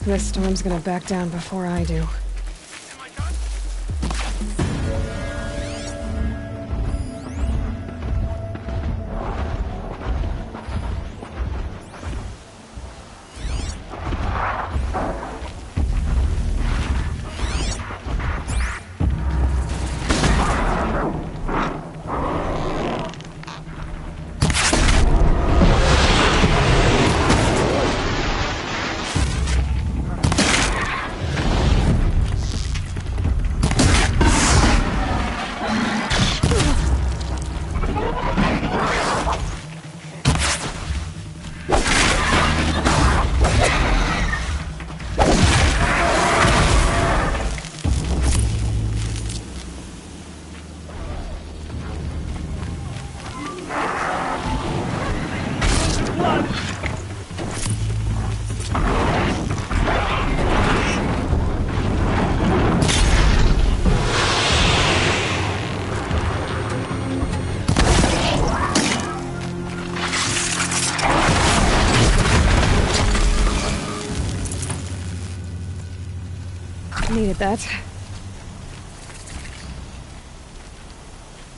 This storm's gonna back down before I do. Needed that.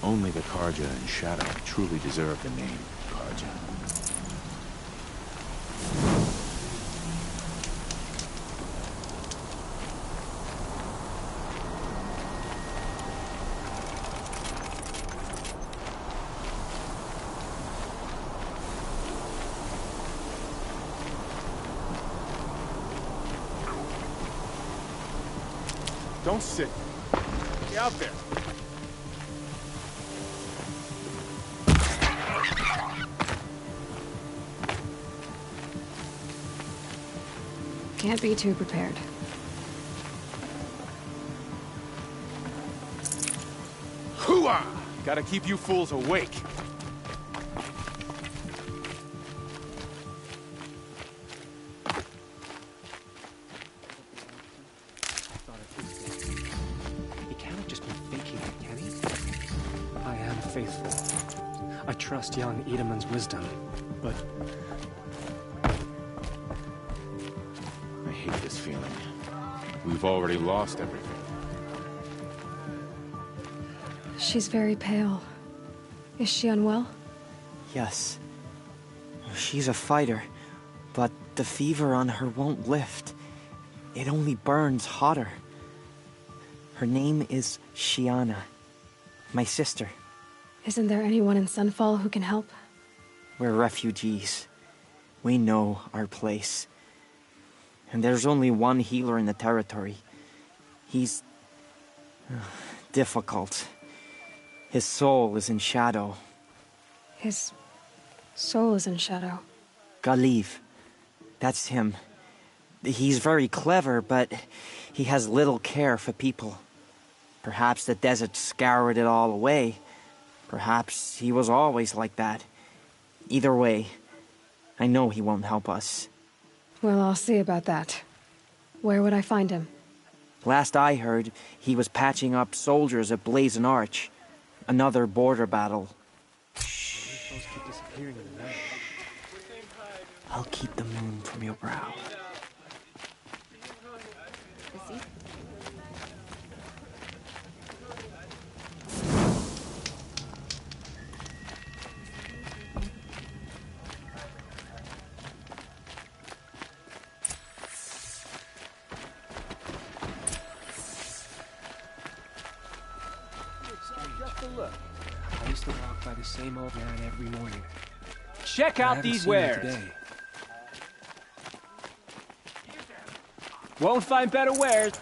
Only the Karja and Shadow truly deserve the name Karja. Don't sit. Get out there. Can't be too prepared. Hooah! Gotta keep you fools awake. I trust young Edamon's wisdom, but... I hate this feeling. We've already lost everything. She's very pale. Is she unwell? Yes. She's a fighter, but the fever on her won't lift. It only burns hotter. Her name is Shiana, my sister. Isn't there anyone in Sunfall who can help? We're refugees. We know our place. And there's only one healer in the territory. He's... difficult. His soul is in shadow. His soul is in shadow. Galiv. That's him. He's very clever, but he has little care for people. Perhaps the desert scoured it all away. Perhaps he was always like that. Either way, I know he won't help us. Well, I'll see about that. Where would I find him? Last I heard, he was patching up soldiers at Blazon Arch. Another border battle. Shh. I'll keep the moon from your brow. I used to walk by the same old man every morning. Check out these wares. Won't find better wares.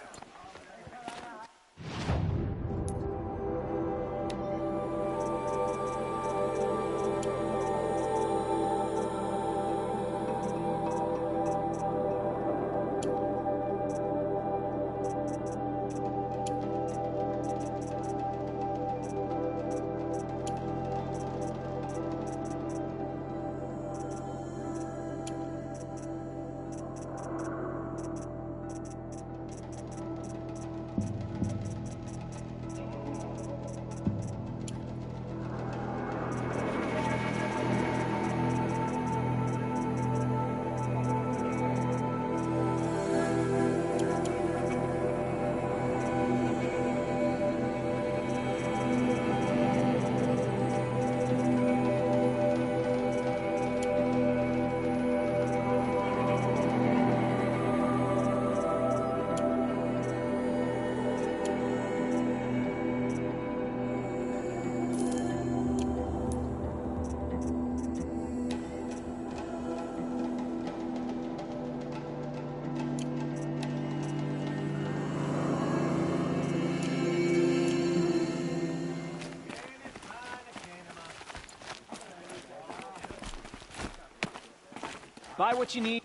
Buy what you need.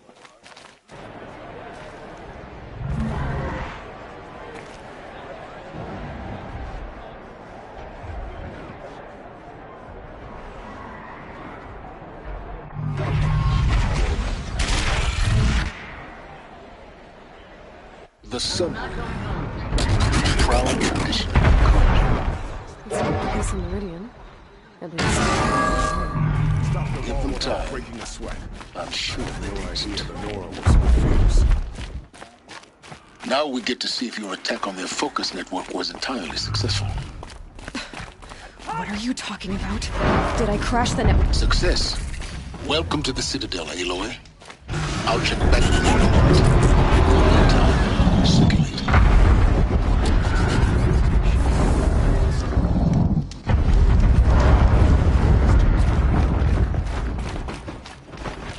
The sun. Prowling tradition. It's not piece of Meridian. At least. Give them time. Breaking a sweat. I'm sure they No can idea see. that Nora was confused. Now we get to see if your attack on their focus network was entirely successful. What are you talking about? Did I crash the network? Success. Welcome to the Citadel, Aloy. I'll check back in a moment. Time, circulate.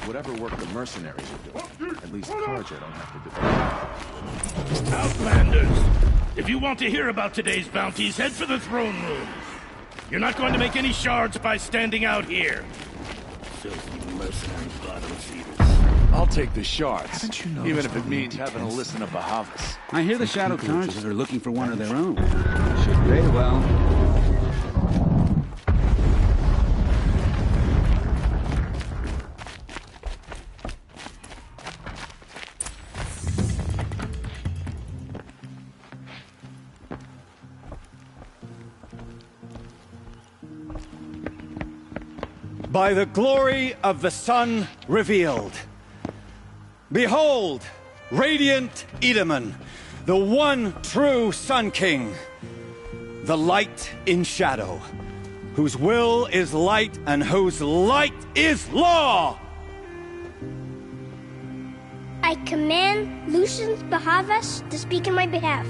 Whatever work the mercenaries are doing, at least Karja don't have to defend. Outlanders! If you want to hear about today's bounties, head for the throne room. You're not going to make any shards by standing out here. Filthy mercenary bottom feeders. I'll take the shards, Haven't you even noticed if all it the means having to details? listen to Bahavas. I hear the Shadow Cards are looking for one of their own. Should pay well. By the glory of the sun revealed. Behold, radiant Edaman, the one true Sun King, the light in shadow, whose will is light and whose light is law! I command Lucius Bahavas to speak in my behalf.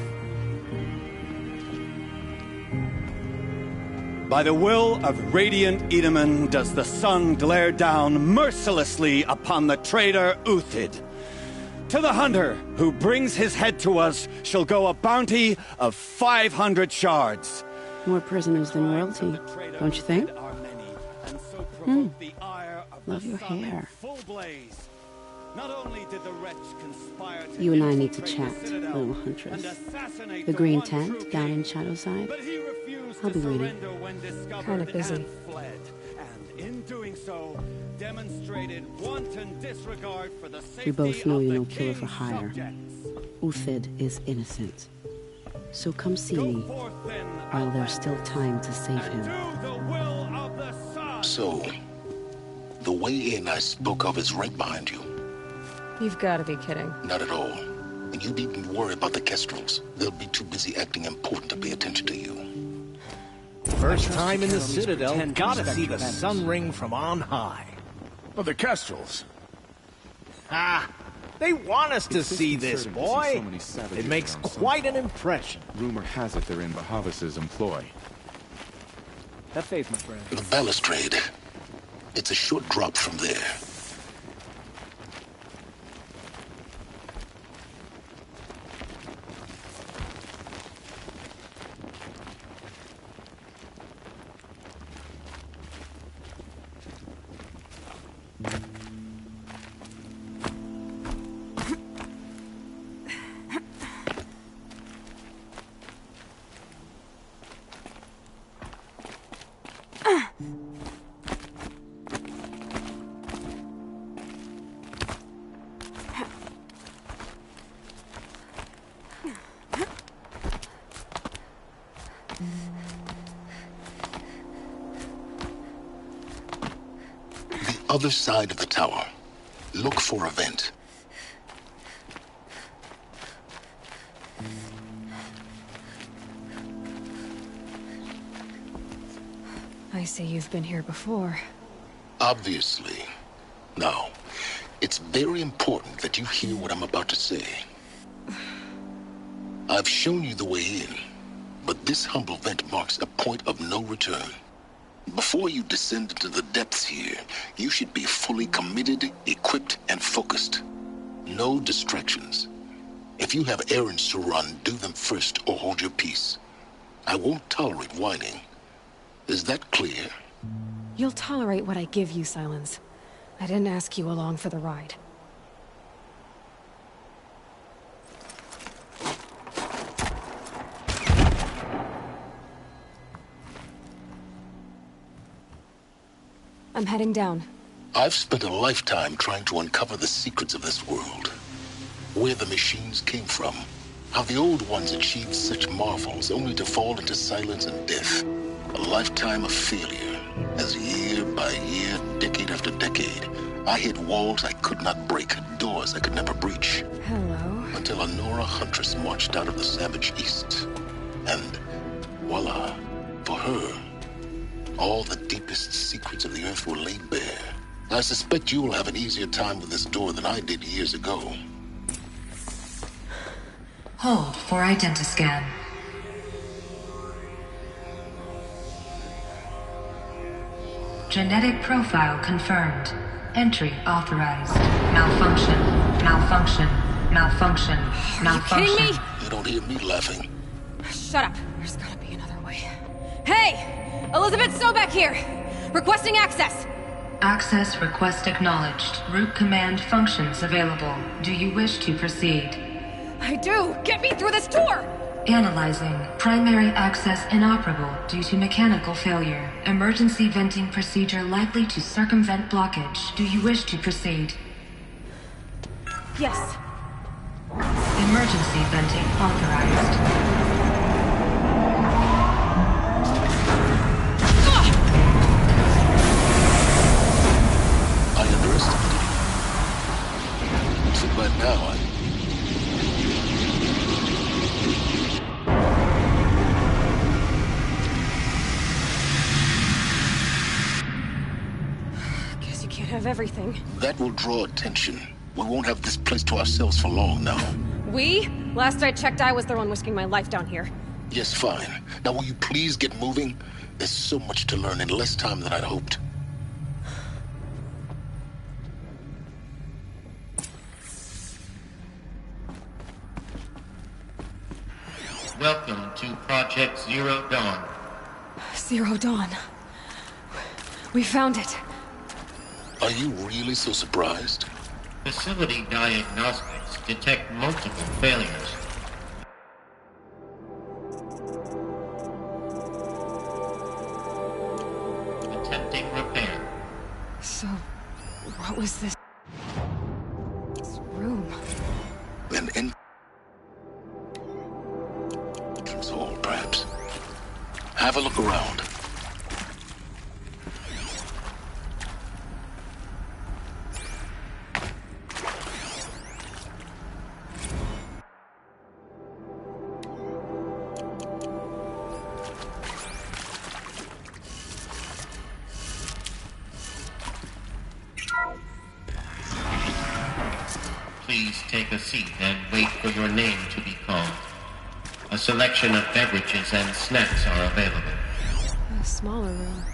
By the will of radiant Edaman does the sun glare down mercilessly upon the traitor Uthid. To the hunter who brings his head to us shall go a bounty of 500 shards. More prisoners than royalty, don't you think? Love your hair. Not only did the wretch conspire to You and I need to chat, little huntress. The green tent down in Shadowside. I'll be waiting. Kinda busy. And in doing so, demonstrated wanton disregard for the safety We both know of you're the no killer for king's hire. subjects. Uthid is innocent. So come see Go me forth then, while there's still time to save him. do the will of the sun. So, the way in I spoke of is right behind you. You've got to be kidding. Not at all. And you needn't worry about the Kestrels. They'll be too busy acting important to pay attention to you. First time in the Citadel, gotta see the sun ring from on high. Well, the Kestrels. Ah, they want us to It's see this, disconcerting to see boy. so many savages It makes around quite an Sunfall. impression. Rumor has it they're in Bahavas' employ. Have faith, my friend. The balustrade. It's a short drop from there. Other side of the tower. Look for a vent. I see you've been here before. Obviously. Now, it's very important that you hear what I'm about to say. I've shown you the way in, but this humble vent marks a point of no return. Before you descend into the depths here, you should be fully committed, equipped, and focused. No distractions. If you have errands to run, do them first or hold your peace. I won't tolerate whining. Is that clear? You'll tolerate what I give you, Silence. I didn't ask you along for the ride. I'm heading down. I've spent a lifetime trying to uncover the secrets of this world. Where the machines came from. How the old ones achieved such marvels only to fall into silence and death. A lifetime of failure. As year by year, decade after decade, I hit walls I could not break, doors I could never breach. Hello. Until a Nora huntress marched out of the savage east. And voila, for her, all the deepest secrets of the Earth were laid bare. I suspect you will have an easier time with this door than I did years ago. Hold for identiscan. Genetic profile confirmed. Entry authorized. Malfunction. Malfunction. Malfunction. Malfunction. Are you kidding me? You don't hear me laughing. Shut up. There's gotta be another way. Hey! Elizabeth Sobek here! Requesting access! Access request acknowledged. Root command functions available. Do you wish to proceed? I do! Get me through this door! Analyzing. Primary access inoperable due to mechanical failure. Emergency venting procedure likely to circumvent blockage. Do you wish to proceed? Yes. Emergency venting authorized. I underestimated you. Too bad now, Guess you can't have everything. That will draw attention. We won't have this place to ourselves for long now. We? Last I checked, I was the one risking my life down here. Yes, fine. Now will you please get moving? There's so much to learn in less time than I'd hoped. Welcome to Project Zero Dawn. Zero Dawn. We found it. Are you really so surprised? Facility diagnostics detect multiple failures. Attempting repair. So, what was this room? An entrance hall, perhaps. Have a look around. Please take a seat and wait for your name to be called. A selection of beverages and snacks are available. A smaller room.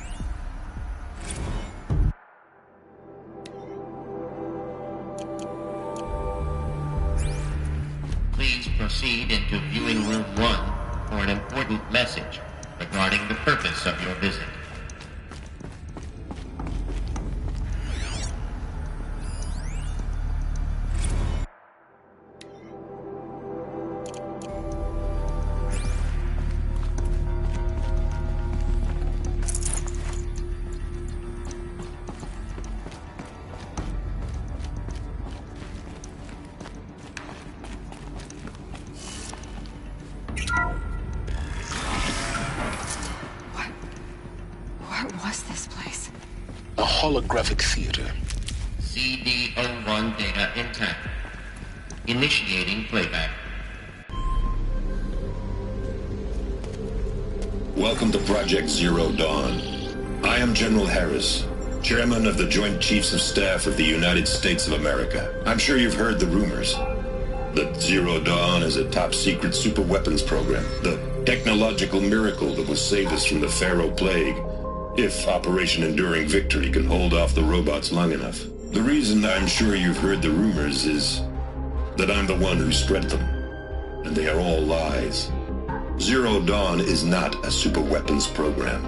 Please proceed into viewing room 1 for an important message regarding the purpose of your visit. What was this place? A holographic theater. CD01 data intact. Initiating playback. Welcome to Project Zero Dawn. I am General Harris, Chairman of the Joint Chiefs of Staff of the United States of America. I'm sure you've heard the rumors that Zero Dawn is a top-secret super-weapons program, the technological miracle that will save us from the Pharaoh Plague, if Operation Enduring Victory can hold off the robots long enough. The reason I'm sure you've heard the rumors is that I'm the one who spread them, and they are all lies. Zero Dawn is not a super-weapons program,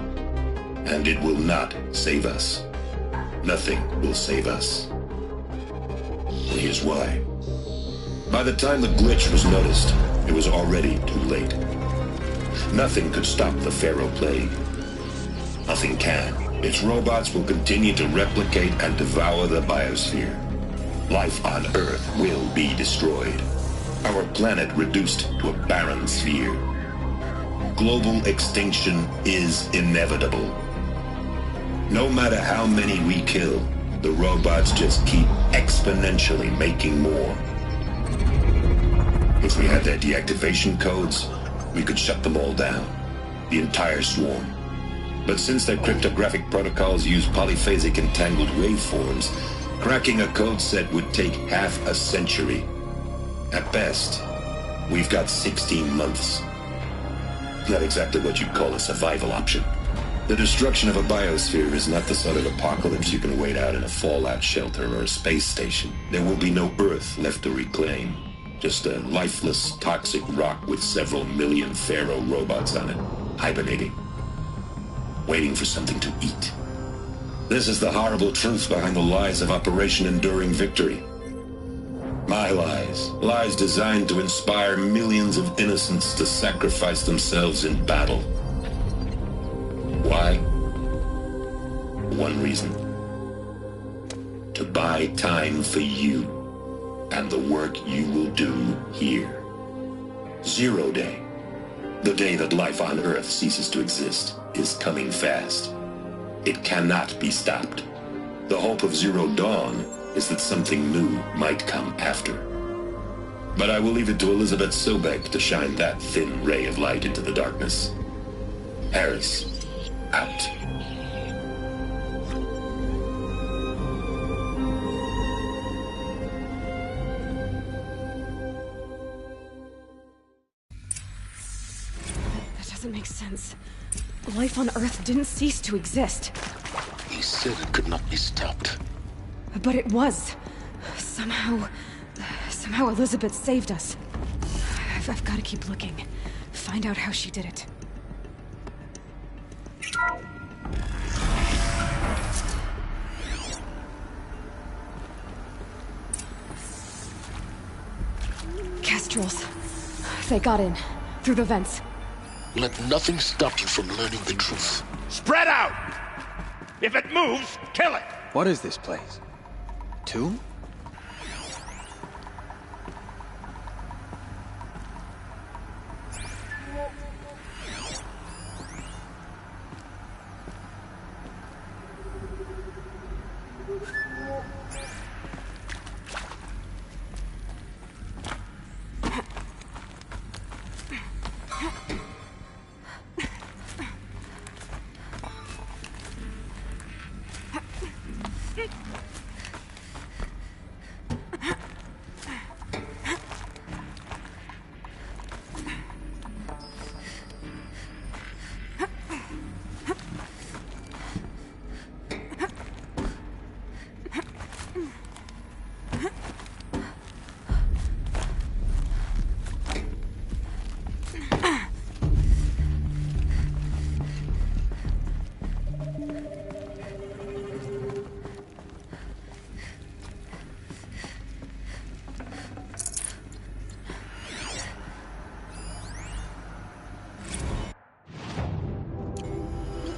and it will not save us. nothing will save us. And here's why. By the time the glitch was noticed, it was already too late. Nothing could stop the Pharaoh Plague. Nothing can. Its robots will continue to replicate and devour the biosphere. Life on Earth will be destroyed. Our planet reduced to a barren sphere. Global extinction is inevitable. No matter how many we kill, the robots just keep exponentially making more. If we had their deactivation codes, we could shut them all down. The entire swarm. But since their cryptographic protocols use polyphasic entangled waveforms, cracking a code set would take half a century. At best, we've got 16 months. Not exactly what you'd call a survival option. The destruction of a biosphere is not the sort of apocalypse you can wait out in a fallout shelter or a space station. There will be no Earth left to reclaim. Just a lifeless, toxic rock with several million Pharaoh robots on it, hibernating, waiting for something to eat. This is the horrible truth behind the lies of Operation Enduring Victory. My lies. Lies designed to inspire millions of innocents to sacrifice themselves in battle. Why? One reason. To buy time for you and the work you will do here. 0 Day, the day that life on Earth ceases to exist, is coming fast. It cannot be stopped. The hope of Zero Dawn is that something new might come after. But I will leave it to Elizabeth Sobek to shine that thin ray of light into the darkness. Harris, out. Doesn't make sense. Life on Earth didn't cease to exist. He said it could not be stopped. But it was. Somehow Elizabeth saved us. I've got to keep looking. Find out how she did it. Kestrels. They got in. Through the vents. Let nothing stop you from learning the truth. Spread out! If it moves, kill it! What is this place? Tomb?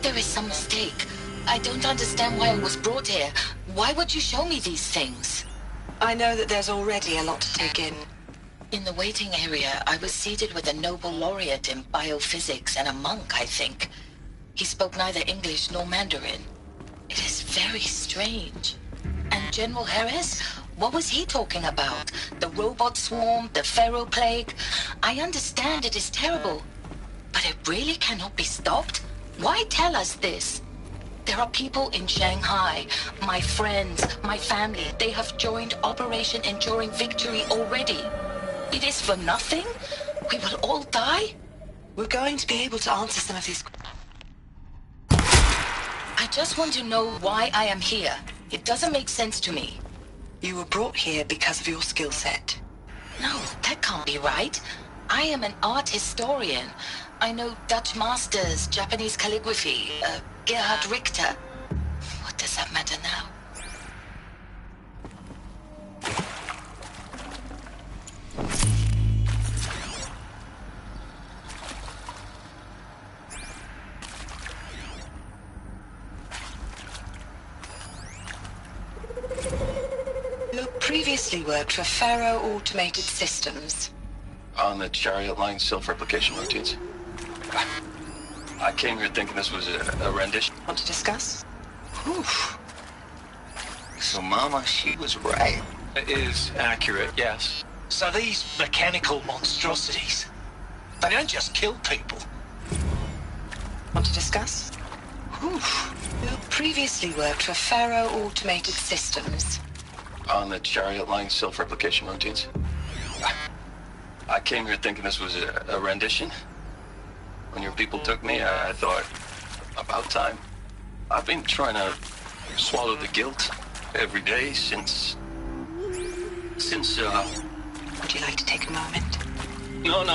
There is some mistake. I don't understand why I was brought here. Why would you show me these things? I know that there's already a lot to take in. In the waiting area, I was seated with a Nobel laureate in biophysics and a monk, I think. He spoke neither English nor Mandarin. It is very strange. And General Harris? What was he talking about? The robot swarm, the Pharaoh Plague? I understand it is terrible. But it really cannot be stopped? Why tell us this? There are people in Shanghai, my friends, my family. They have joined Operation Enduring Victory already. It is for nothing? We will all die? We're going to be able to answer some of these. I just want to know why I am here. It doesn't make sense to me. You were brought here because of your skill set. No, that can't be right. I am an art historian. I know Dutch masters, Japanese calligraphy, Gerhard Richter. What does that matter now? previously worked for Faro Automated Systems. On the Chariot Line self-replication routines. I came here thinking this was a rendition. Want to discuss? Whew. So Mama, she was right. It is accurate, yes. So these mechanical monstrosities, they don't just kill people. Want to discuss? Whew. Previously worked for Faro Automated Systems. On the Chariot Line self-replication routines. I came here thinking this was a rendition. When your people took me, I thought, about time. I've been trying to swallow the guilt every day since... Would you like to take a moment? No,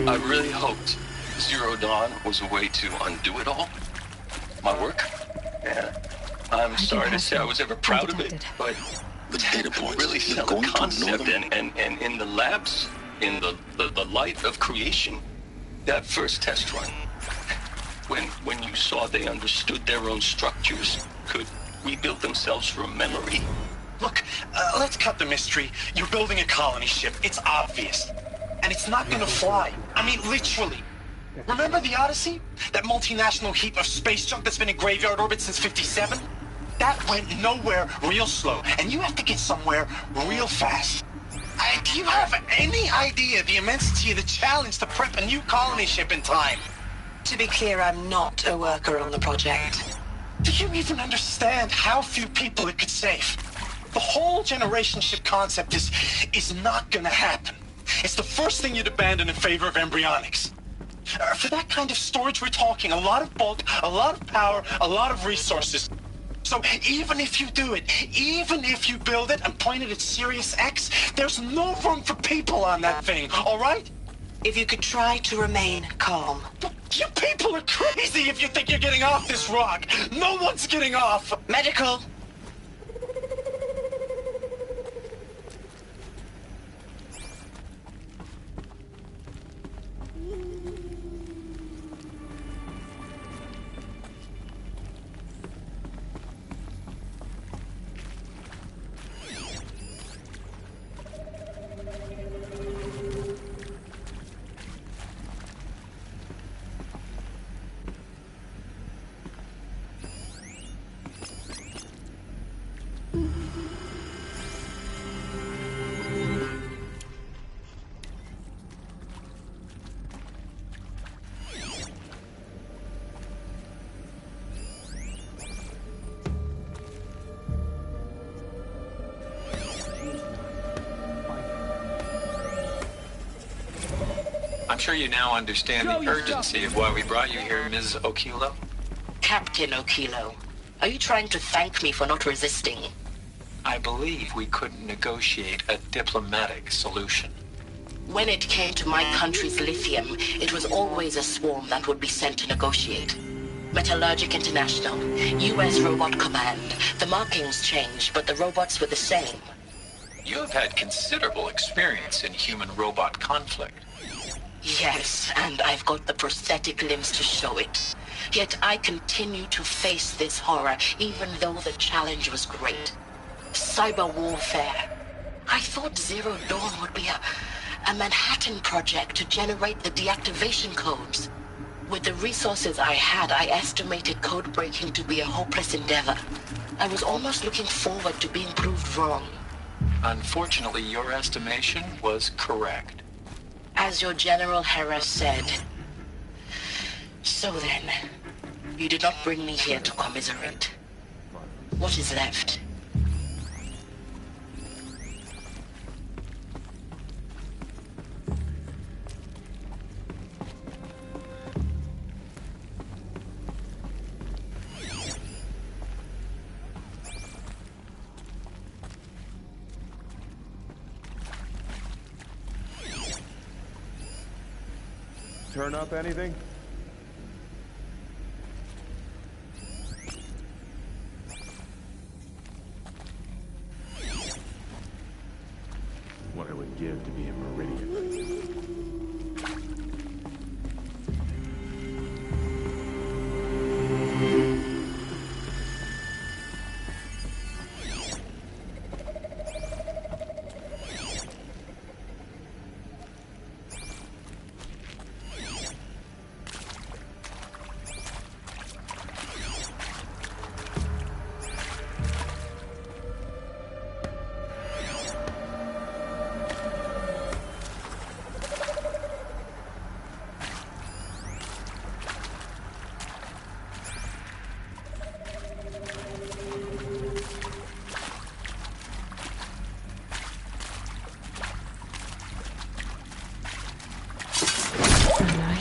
I really hoped Zero Dawn was a way to undo it all. My work. Yeah. I'm sorry to say I was ever proud of it, but... The data points really sell the concept, and in the labs, in the light of creation, that first test run, when you saw they understood their own structures, could rebuild themselves from memory. Look, let's cut the mystery. You're building a colony ship. It's obvious. And it's not gonna fly. I mean, literally. Remember the Odyssey? That multinational heap of space junk that's been in graveyard orbit since '57? That went nowhere real slow, and you have to get somewhere real fast. Do you have any idea the immensity of the challenge to prep a new colony ship in time? To be clear, I'm not a worker on the project. Do you even understand how few people it could save? The whole generation ship concept is not gonna happen. It's the first thing you'd abandon in favor of embryonics. For that kind of storage, we're talking a lot of bulk, a lot of power, a lot of resources. So even if you do it, even if you build it and point it at Sirius X, there's no room for people on that thing, all right? If you could try to remain calm. You people are crazy if you think you're getting off this rock. No one's getting off. Medical. I'm sure you now understand the urgency of why we brought you here, Ms. Okilo. Captain Okilo, are you trying to thank me for not resisting? I believe we couldn't negotiate a diplomatic solution. When it came to my country's lithium, it was always a swarm that would be sent to negotiate. Metallurgic International, U.S. Robot Command. The markings changed, but the robots were the same. You have had considerable experience in human-robot conflict. Yes, and I've got the prosthetic limbs to show it. Yet I continue to face this horror, even though the challenge was great. Cyber warfare. I thought Zero Dawn would be a Manhattan project to generate the deactivation codes. With the resources I had, I estimated code breaking to be a hopeless endeavor. I was almost looking forward to being proved wrong. Unfortunately, your estimation was correct. As your General Hera said. So then, you did not bring me here to commiserate. What is left? Turn up anything? What I would give to be a Meridian.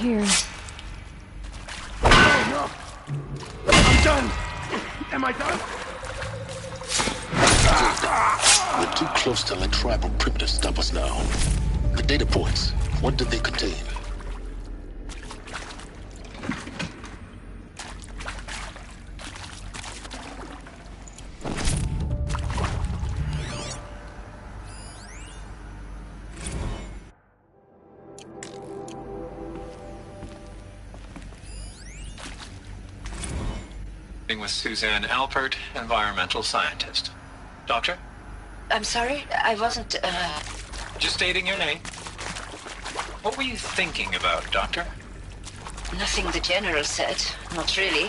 here. Oh, no. I'm done. Am I done? We're too close to let tribal primitives stop us now. The data points, what did they contain? With Suzanne Alpert, environmental scientist. Doctor? I'm sorry, I wasn't, Just stating your name. What were you thinking about, Doctor? Nothing the General said. Not really.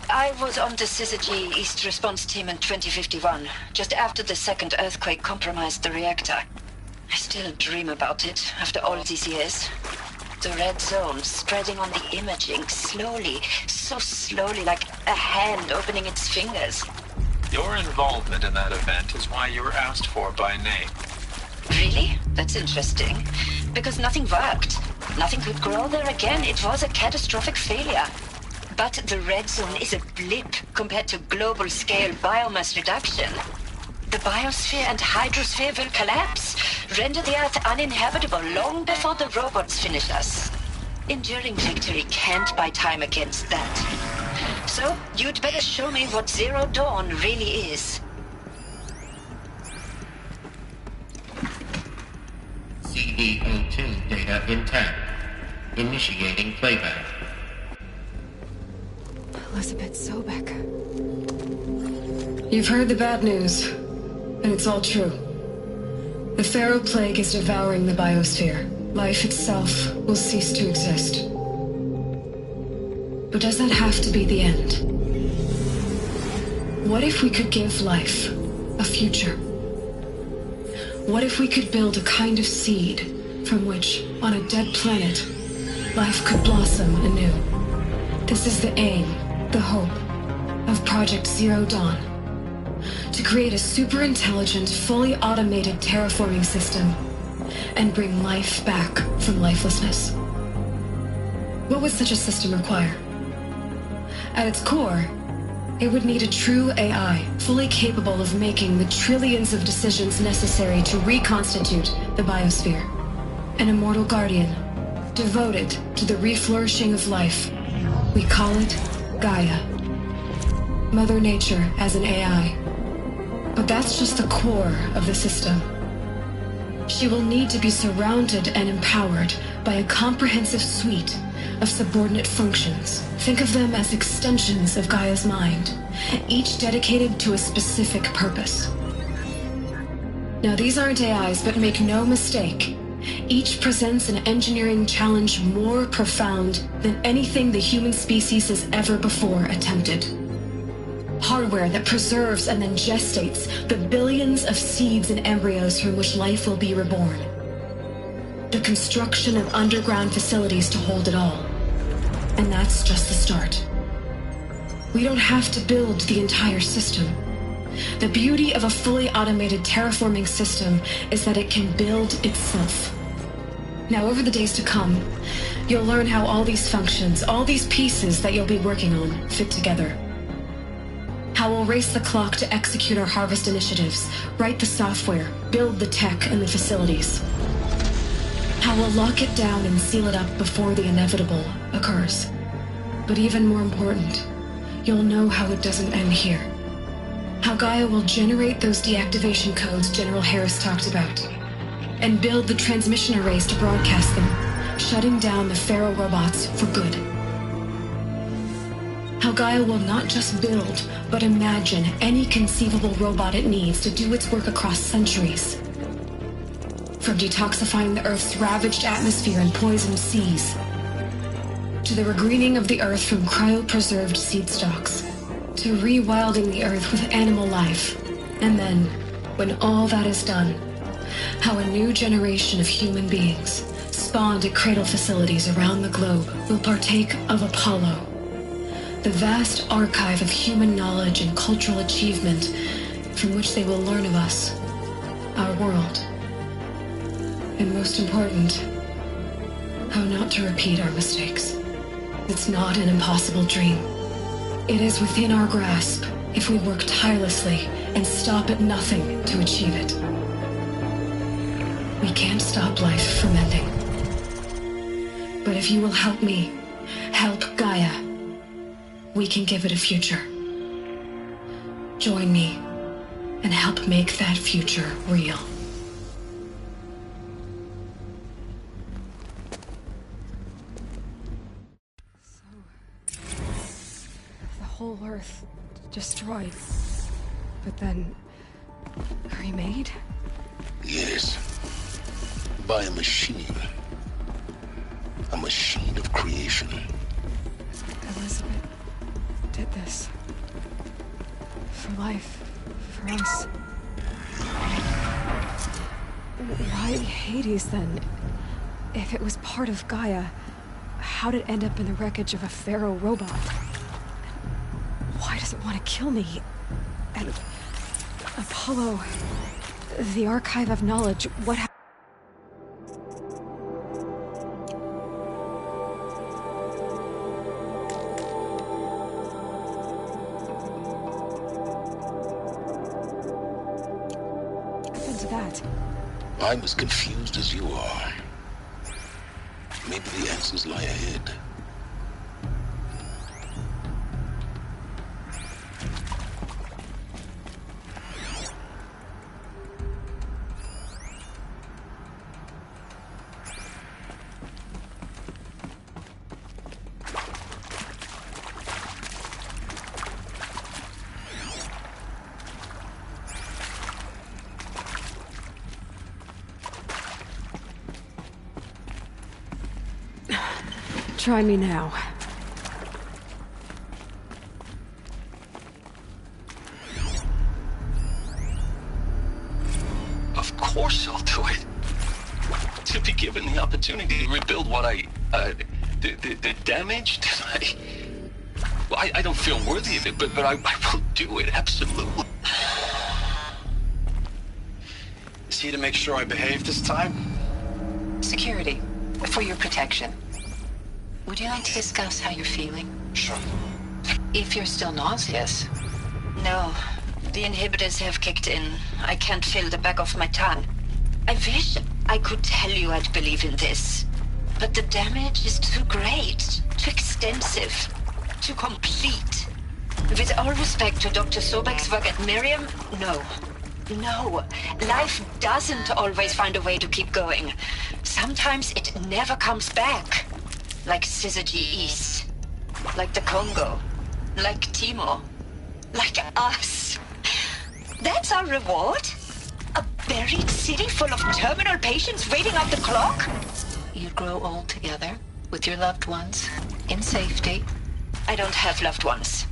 I was on the Syzygy East Response Team in 2051, just after the second earthquake compromised the reactor. I still dream about it, after all these years. The red zone spreading on the imaging, slowly, so slowly, like a hand opening its fingers. Your involvement in that event is why you were asked for by name. Really? That's interesting. Because nothing worked. Nothing could grow there again. It was a catastrophic failure. But the red zone is a blip compared to global-scale biomass reduction. The biosphere and hydrosphere will collapse, render the Earth uninhabitable long before the robots finish us. Enduring victory can't buy time against that. So, you'd better show me what Zero Dawn really is. CD02 data intact. Initiating playback. Elizabeth Sobek. You've heard the bad news, and it's all true. The Pharaoh Plague is devouring the biosphere. Life itself will cease to exist. But does that have to be the end? What if we could give life a future? What if we could build a kind of seed from which, on a dead planet, life could blossom anew? This is the aim, the hope, of Project Zero Dawn. To create a super-intelligent, fully automated terraforming system and bring life back from lifelessness. What would such a system require? At its core, it would need a true AI, fully capable of making the trillions of decisions necessary to reconstitute the biosphere. An immortal guardian, devoted to the reflourishing of life. We call it Gaia. Mother Nature as an AI. But that's just the core of the system. She will need to be surrounded and empowered by a comprehensive suite of subordinate functions. Think of them as extensions of Gaia's mind, each dedicated to a specific purpose. Now, these aren't AIs, but make no mistake, each presents an engineering challenge more profound than anything the human species has ever before attempted. Hardware that preserves and then gestates the billions of seeds and embryos from which life will be reborn. The construction of underground facilities to hold it all. And that's just the start. We don't have to build the entire system. The beauty of a fully automated terraforming system is that it can build itself. Now, over the days to come, you'll learn how all these functions, all these pieces that you'll be working on, fit together. How we'll race the clock to execute our harvest initiatives, write the software, build the tech and the facilities. How we'll lock it down and seal it up before the inevitable occurs. But even more important, you'll know how it doesn't end here. How Gaia will generate those deactivation codes General Harris talked about, and build the transmission arrays to broadcast them, shutting down the Pharaoh robots for good. How Gaia will not just build, but imagine any conceivable robot it needs to do its work across centuries. From detoxifying the Earth's ravaged atmosphere and poisoned seas, to the regreening of the Earth from cryopreserved seed stalks, to rewilding the Earth with animal life. And then, when all that is done, how a new generation of human beings, spawned at cradle facilities around the globe, will partake of Apollo, the vast archive of human knowledge and cultural achievement from which they will learn of us, our world. And most important, how not to repeat our mistakes. It's not an impossible dream. It is within our grasp if we work tirelessly and stop at nothing to achieve it. We can't stop life from ending. But if you will help me, help Gaia, we can give it a future. Join me and help make that future real. The whole Earth destroyed, but then remade? Yes. By a machine. A machine of creation. Elizabeth did this. For life. For us. Why Hades, then? If it was part of Gaia, how'd it end up in the wreckage of a Pharaoh robot? Why does it want to kill me? And Apollo, the Archive of Knowledge, what happened? To that? I'm as confused as you are. Maybe the answers lie ahead. Try me now. Of course I'll do it. To be given the opportunity to rebuild what the damage that I don't feel worthy of it, but I will do it, absolutely. Is he to make sure I behave this time? Security, for your protection. Would you like to discuss how you're feeling? Sure. If you're still nauseous. No, the inhibitors have kicked in. I can't feel the back of my tongue. I wish I could tell you I'd believe in this. But the damage is too great, too extensive, too complete. With all respect to Dr. Sobek's work at Miriam, no. No, life doesn't always find a way to keep going. Sometimes it never comes back. Like Syzygy East. Like the Congo. Like Timor. Like us. That's our reward? A buried city full of terminal patients waiting out the clock? You'd grow old together, with your loved ones, in safety. I don't have loved ones.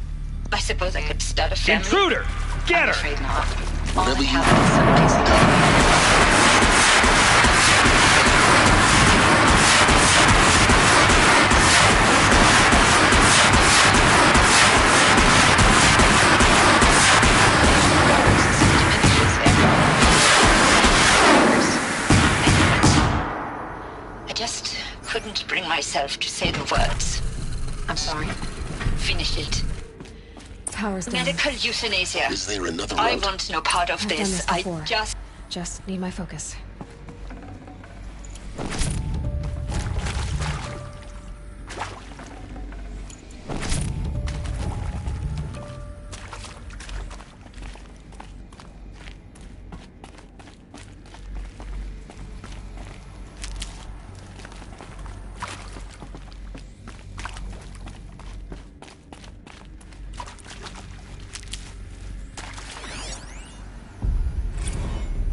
I suppose I could start a family. Intruder! Get her! I'm afraid not. All Whatever that you happened some days ago. I just couldn't bring myself to say the words. I'm sorry. Finish it. Power's down. Medical euthanasia. Is there another I route? want no part of I've done this. this before. I Just need my focus.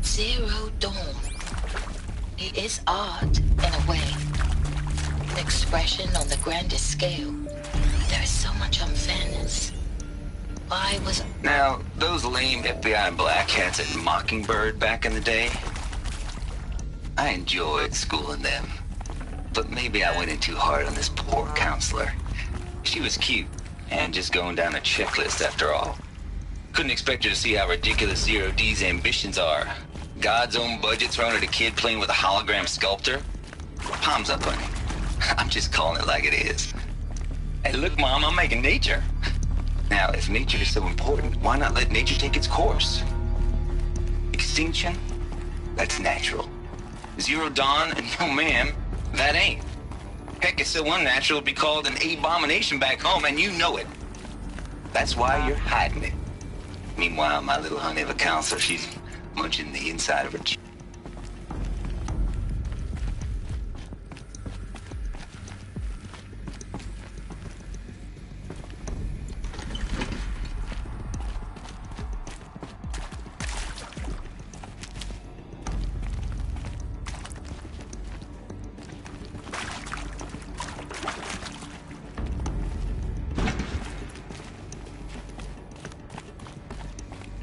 Zero Dawn. It is art, in a way. An expression on the grandest scale. There is so much unfairness. Why was... Now, those lame FBI black hats at Mockingbird back in the day, I enjoyed schooling them. But maybe I went in too hard on this poor counselor. She was cute, and just going down a checklist after all. Couldn't expect her to see how ridiculous Zero D's ambitions are. God's own budget thrown at a kid playing with a hologram sculptor? Palms up, honey. I'm just calling it like it is. Hey, look, Mom, I'm making nature. Now, if nature is so important, why not let nature take its course? Extinction? That's natural. Zero Dawn? No, ma'am, that ain't. Heck, it's so unnatural to be called an abomination back home, and you know it. That's why you're hiding it. Meanwhile, my little honey of a counselor, she's munching the inside of her cheek.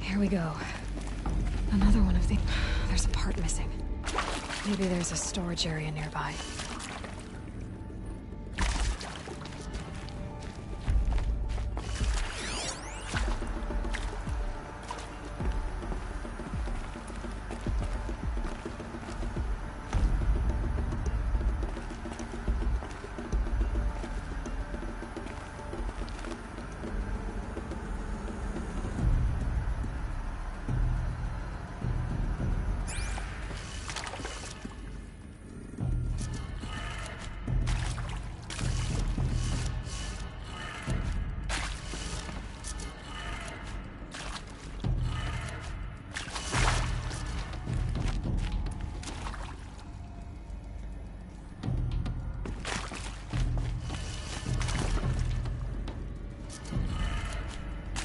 Here we go. Another one of the... There's a part missing. Maybe there's a storage area nearby.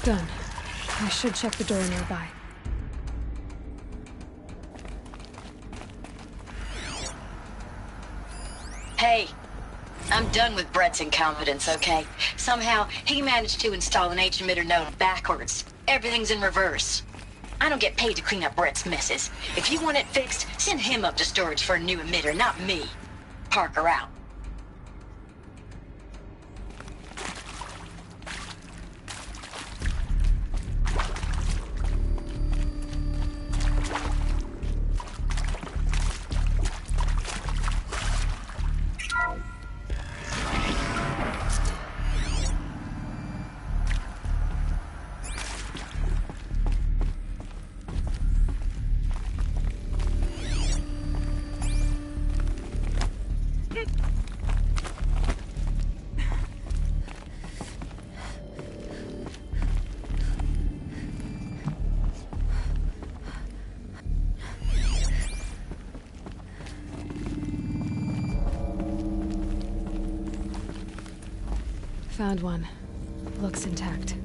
Done. I should check the door nearby. Hey, I'm done with Brett's incompetence, okay? Somehow, he managed to install an H-emitter node backwards. Everything's in reverse. I don't get paid to clean up Brett's messes. If you want it fixed, send him up to storage for a new emitter, not me. Parker out. Found one. Looks intact.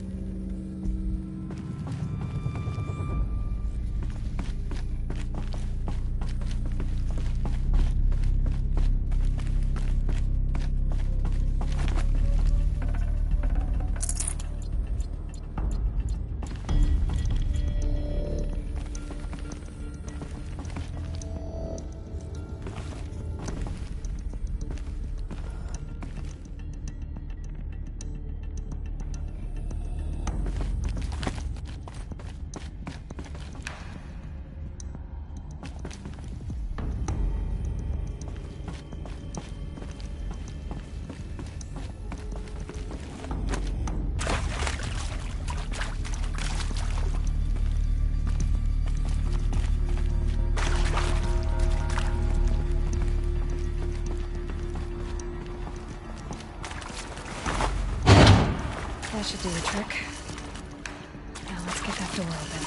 That should do the trick. Now let's get that door open.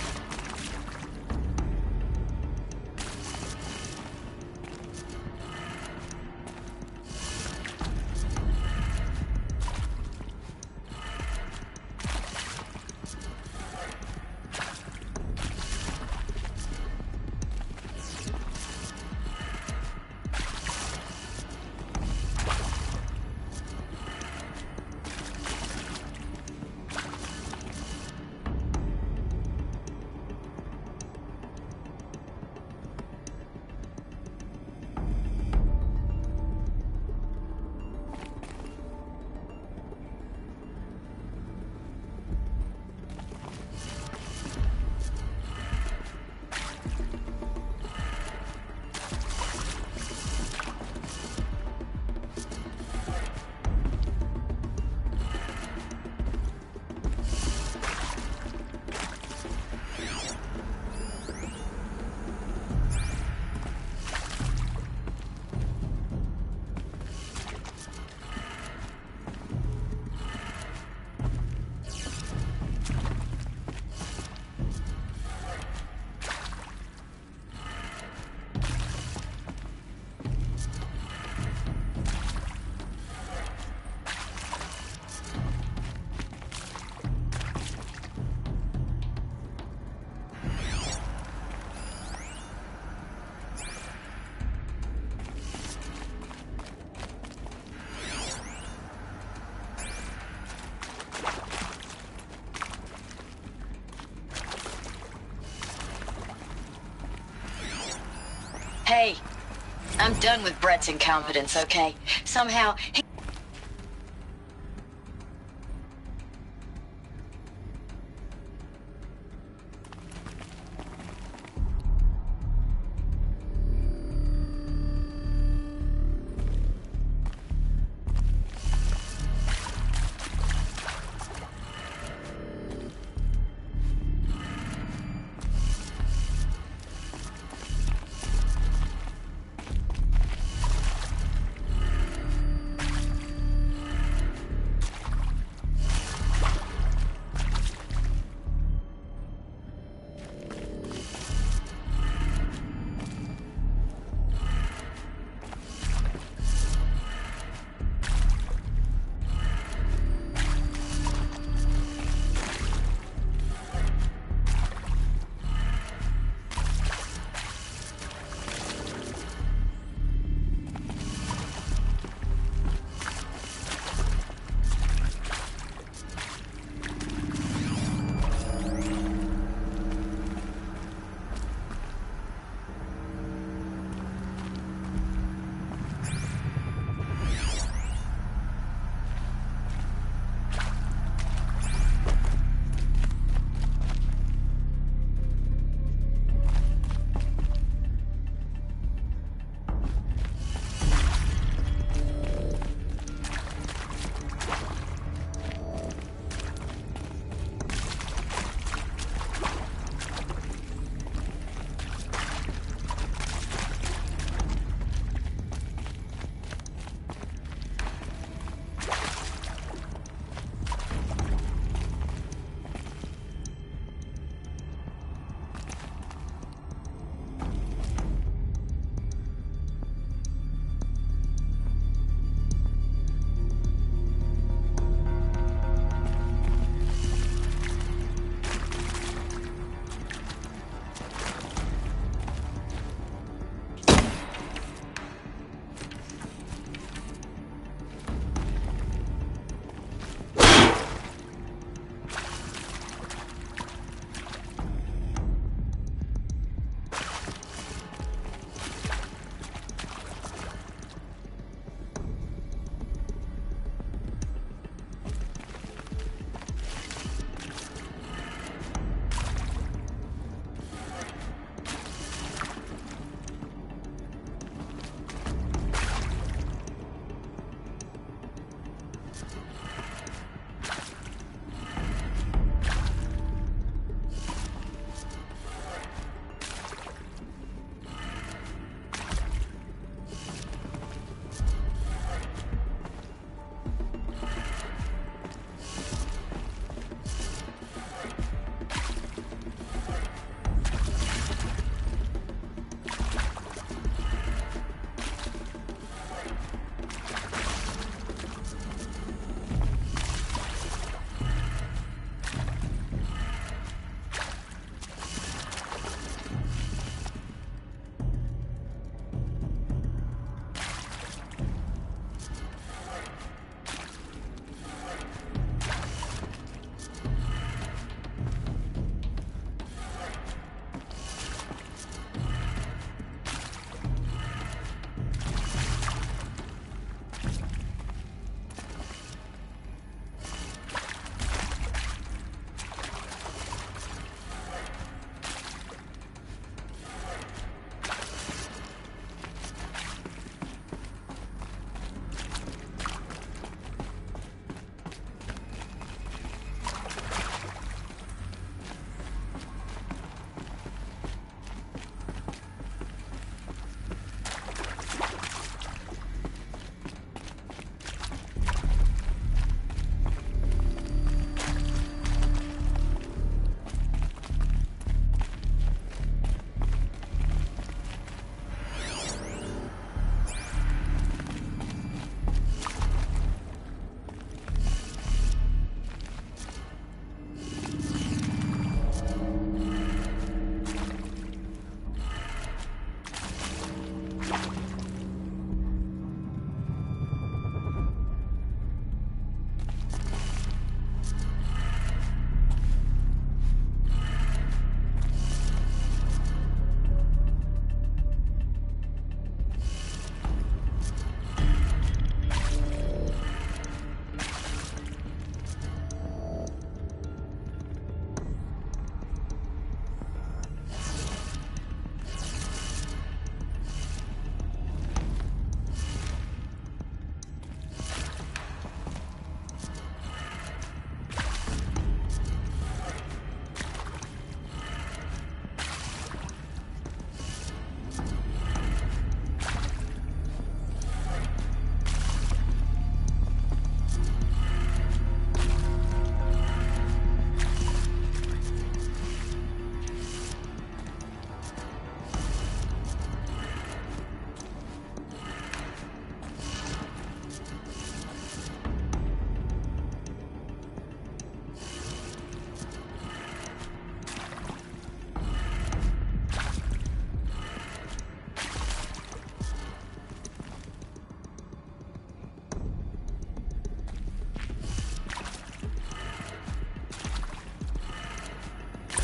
Hey, I'm done with Brett's incompetence, okay? Somehow, he...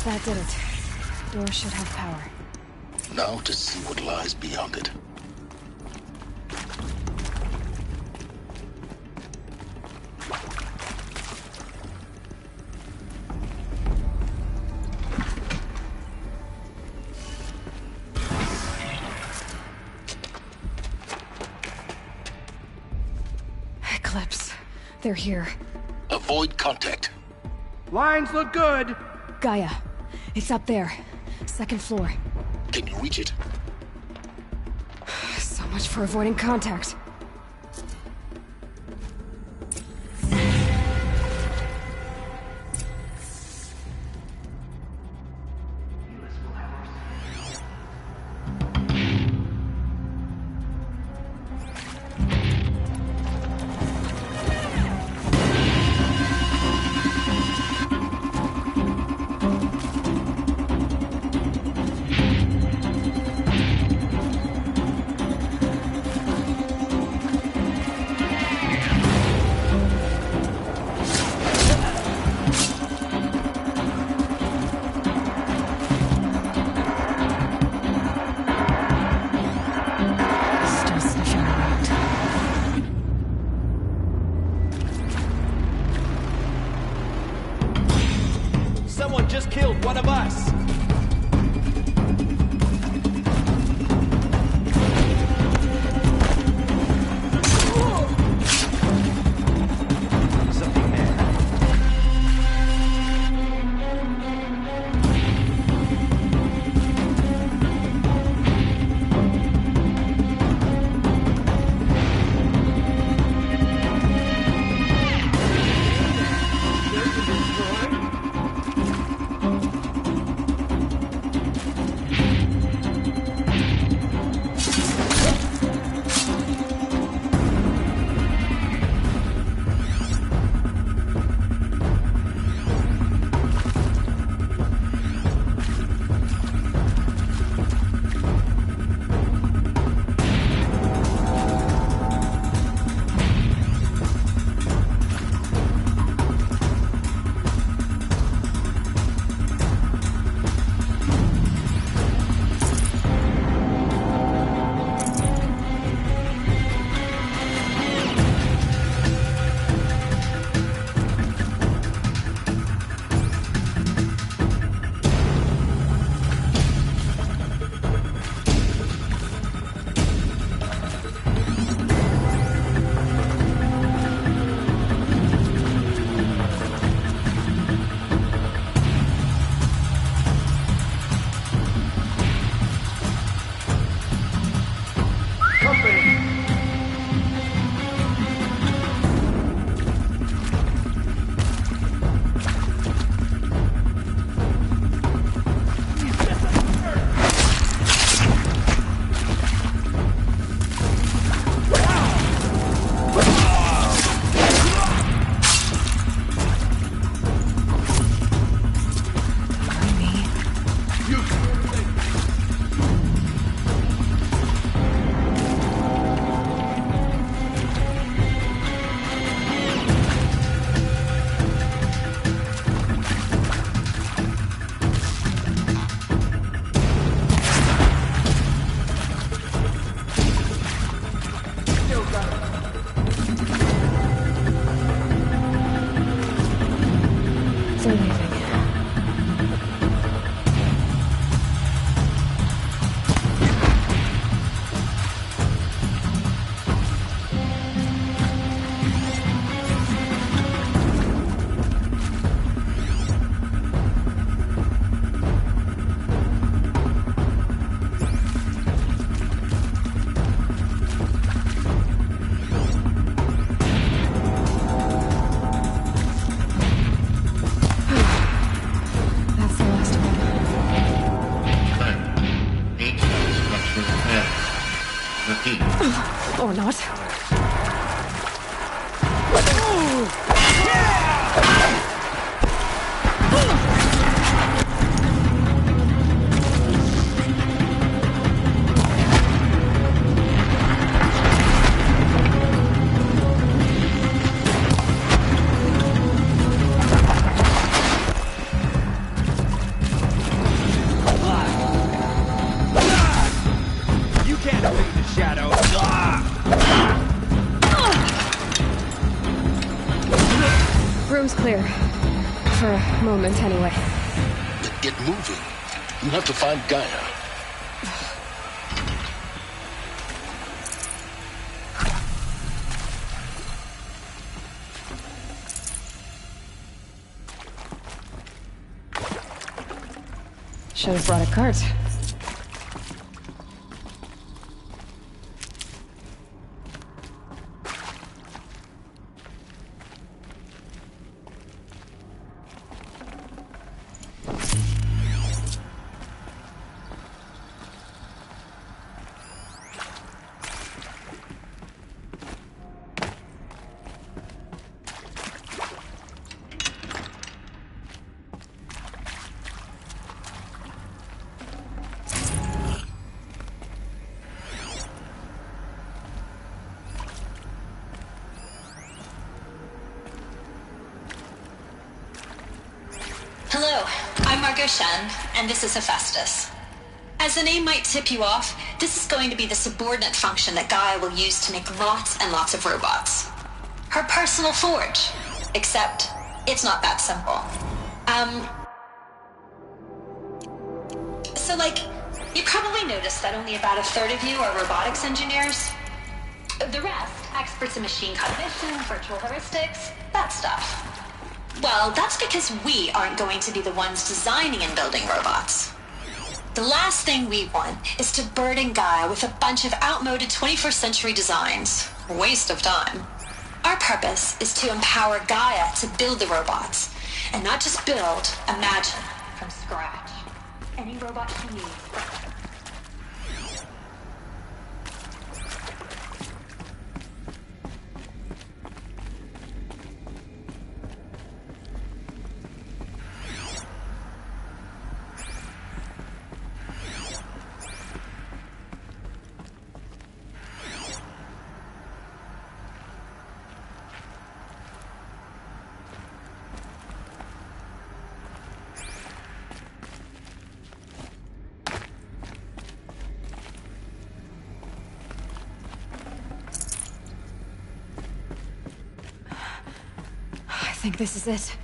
That did it. Door should have power. Now to see what lies beyond it. Eclipse. They're here. Avoid contact. Lines look good. Gaia. It's up there. Second floor. Can you reach it? So much for avoiding contact. Someone just killed one of us! Something there. Or not. clear. For a moment, anyway. Get moving. You have to find Gaia. Should have brought a cart. And this is Hephaestus. As the name might tip you off, this is going to be the subordinate function that Gaia will use to make lots and lots of robots. Her personal forge. Except, it's not that simple. So you probably noticed that only about a third of you are robotics engineers. The rest, experts in machine cognition, virtual heuristics, that stuff. Well, that's because we aren't going to be the ones designing and building robots. The last thing we want is to burden Gaia with a bunch of outmoded 21st century designs. Waste of time. Our purpose is to empower Gaia to build the robots, and not just build, imagine, from scratch. Any robot she needs. I think this is it.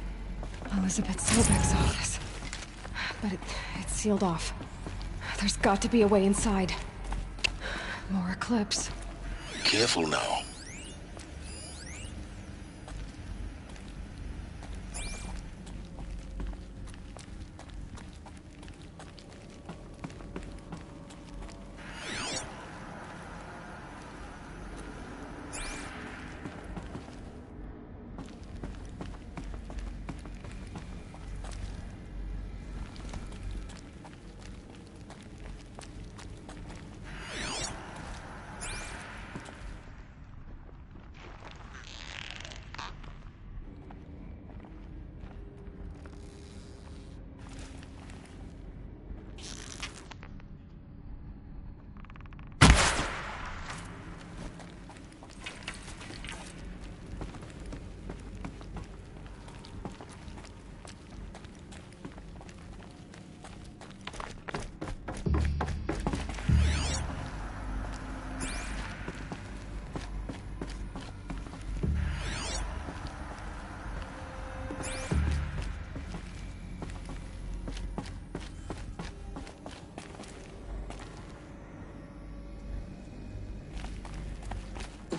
Elizabeth Sobek's office. But it's sealed off. There's got to be a way inside. More Eclipse. Careful now.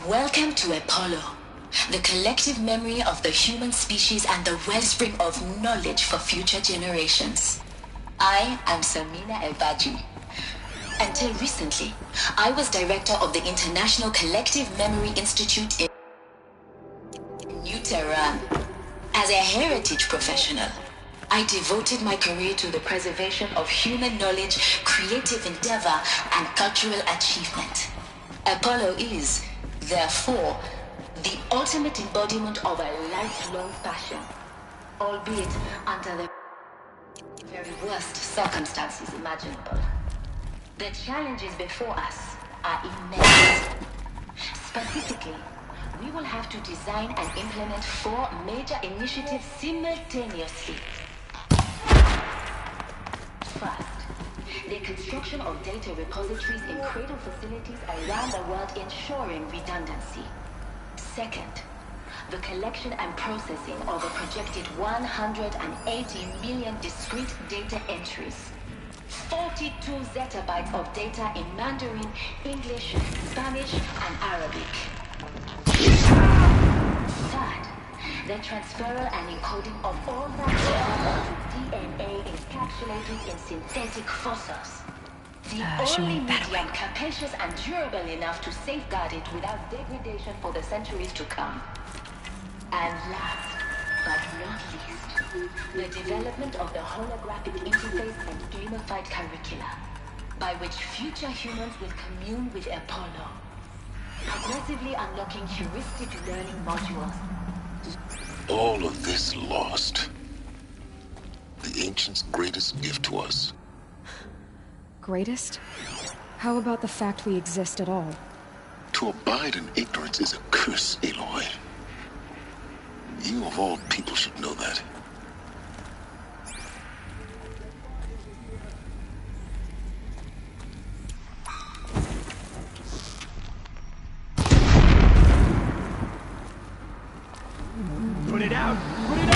Welcome to Apollo, the collective memory of the human species and the wellspring of knowledge for future generations. I am Samina Elbaji. Until recently, I was director of the International Collective Memory Institute in New Tehran. As a heritage professional, I devoted my career to the preservation of human knowledge, creative endeavor, and cultural achievement. Apollo is, therefore, the ultimate embodiment of a lifelong passion, albeit under the very worst circumstances imaginable. The challenges before us are immense. Specifically, we will have to design and implement 4 major initiatives simultaneously. First, the construction of data repositories in cradle facilities around the world ensuring redundancy. Second, the collection and processing of a projected 180 million discrete data entries. 42 zettabytes of data in Mandarin, English, Spanish, and Arabic. Third, the transferal and encoding of all that data to DNA encapsulated in synthetic fossils. The only medium capacious and durable enough to safeguard it without degradation for the centuries to come. And last, but not least, the development of the holographic interface and gamified curricula, by which future humans will commune with Apollo, progressively unlocking heuristic learning modules. All of this lost. The Ancients' greatest gift to us. Greatest? How about the fact we exist at all? To abide in ignorance is a curse, Aloy. You of all people should know that. Put it out! Put it out!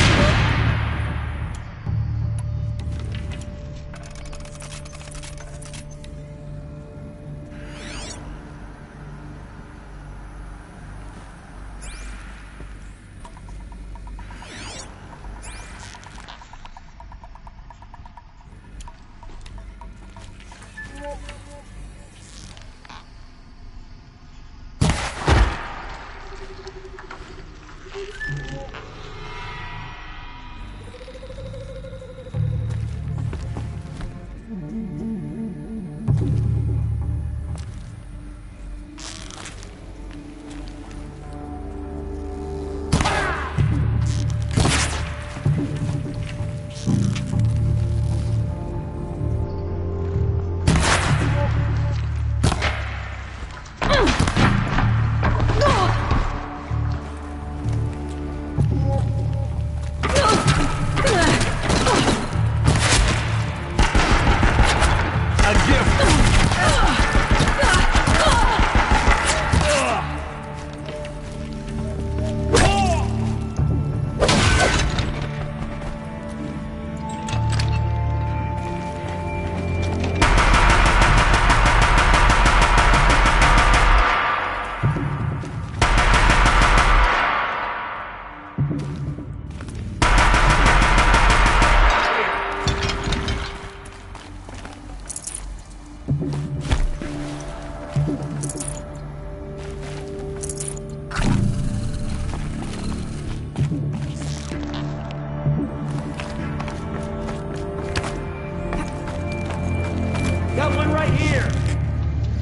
Got one right here!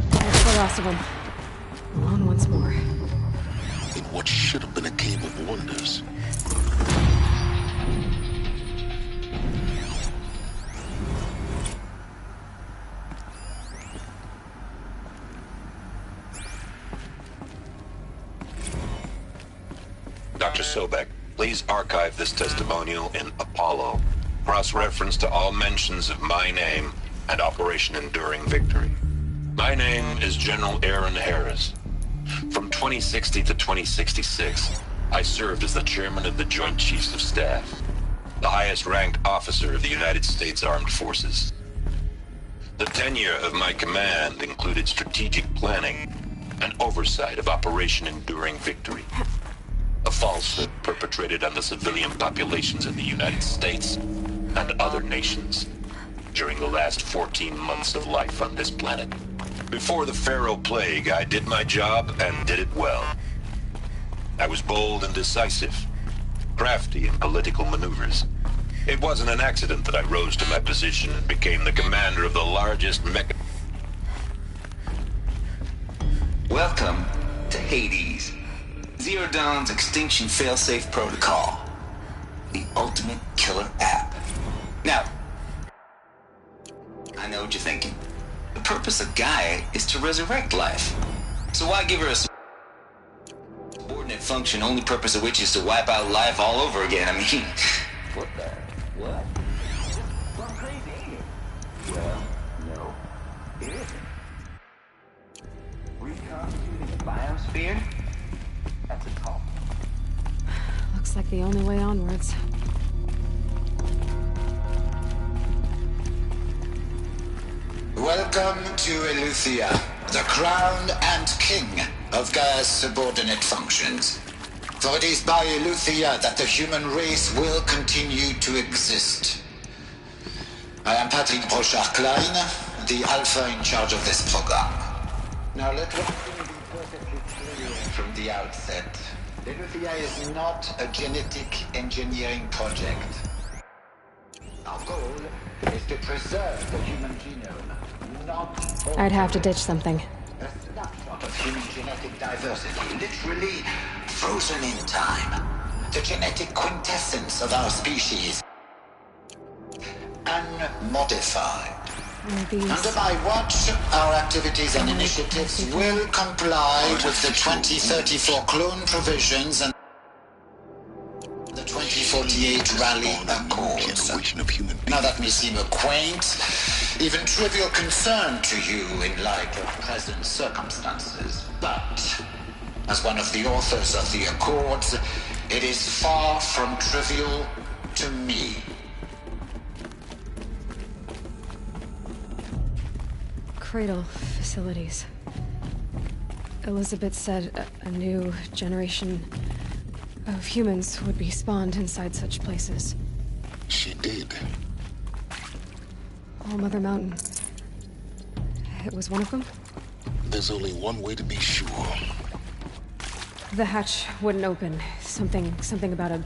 There's the last of them. Alone once more. In what should have been a cave of wonders. Dr. Sobek, please archive this testimonial in Apollo. Cross-reference to all mentions of my name and Operation Enduring Victory. My name is General Aaron Harris. From 2060 to 2066, I served as the chairman of the Joint Chiefs of Staff, the highest-ranked officer of the United States Armed Forces. The tenure of my command included strategic planning and oversight of Operation Enduring Victory, a falsehood perpetrated on the civilian populations of the United States and other nations during the last 14 months of life on this planet. Before the Pharaoh Plague, I did my job and did it well. I was bold and decisive, crafty in political maneuvers. It wasn't an accident that I rose to my position and became the commander of the largest Welcome to Hades, Zero Dawn's extinction failsafe protocol, the ultimate killer app. Now, I know what you're thinking. The purpose of Gaia is to resurrect life. So why give her a subordinate function, only purpose of which is to wipe out life all over again? I mean, what the? What? Well, crazy, ain't it? Well, no, it isn't. Reconstituting the biosphere? That's a talk. Looks like the only way onwards. Welcome to Eleuthia, the crown and king of Gaia's subordinate functions. For it is by Eleuthia that the human race will continue to exist. I am Patrick Brochard-Klein, the Alpha in charge of this program. Now let one thing be perfectly clear from the outset. Eleuthia is not a genetic engineering project. Our goal is to preserve the human genome, not... I'd have to ditch something. A snapshot of human genetic diversity, literally frozen in time. The genetic quintessence of our species. Unmodified. Under my watch, our activities and initiatives will comply with the 2034 clone provisions and the 2048 Rally Accords. Now that may seem a quaint, even trivial concern to you in light of present circumstances, but as one of the authors of the Accords, it is far from trivial to me. Cradle facilities. Elizabeth said a new generation of humans would be spawned inside such places. She did. All Mother Mountain. It was one of them? There's only one way to be sure. The hatch wouldn't open. Something about a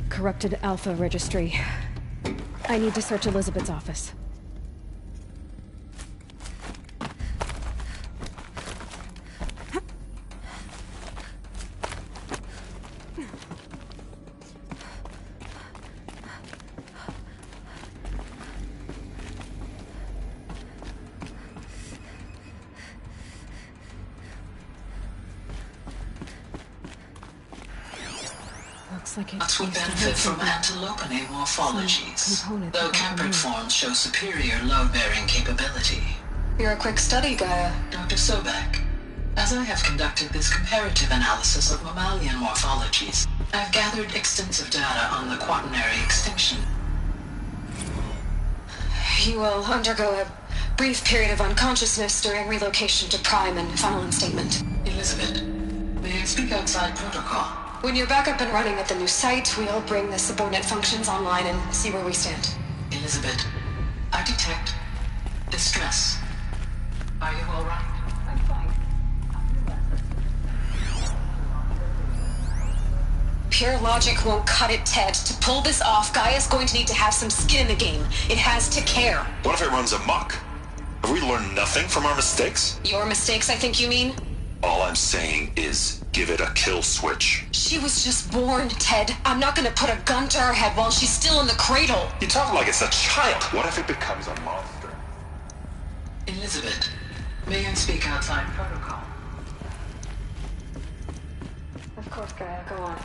corrupted Alpha registry. I need to search Elizabeth's office. Nuts would benefit from antilopinae morphologies, though Camprid forms show superior load-bearing capability. You're a quick study, Gaia. Dr. Sobek, as I have conducted this comparative analysis of mammalian morphologies, I've gathered extensive data on the quaternary extinction. You will undergo a brief period of unconsciousness during relocation to Prime and final instatement. Elizabeth, may I speak outside protocol? When you're back up and running at the new site, we'll bring the subordinate functions online and see where we stand. Elizabeth, I detect distress. Are you all right? I'm fine. Pure logic won't cut it, Ted. To pull this off, Gaia's going to need to have some skin in the game. It has to care. What if it runs amok? Have we learned nothing from our mistakes? Your mistakes, I think you mean? All I'm saying is, give it a kill switch. She was just born, Ted. I'm not gonna put a gun to her head while she's still in the cradle. You talk like it's a child. What if it becomes a monster? Elizabeth, may I speak outside protocol? Of course, Gaia, go on.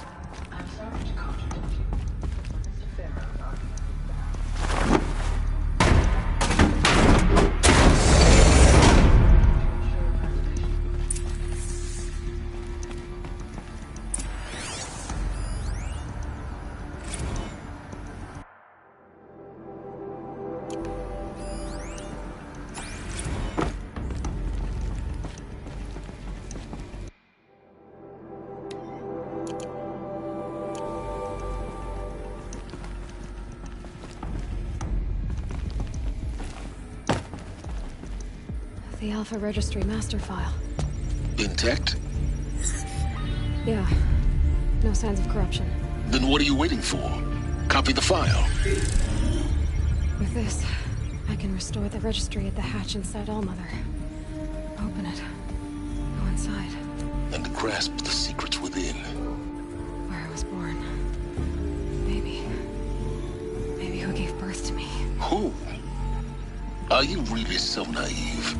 I'm sorry to contradict you. Mr. Farrow's argument. The Alpha Registry master file. Intact? Yeah. No signs of corruption. Then what are you waiting for? Copy the file. With this, I can restore the registry at the hatch inside Allmother. Open it. Go inside. And grasp the secrets within. Where I was born. Maybe who gave birth to me. Who? Are you really so naive?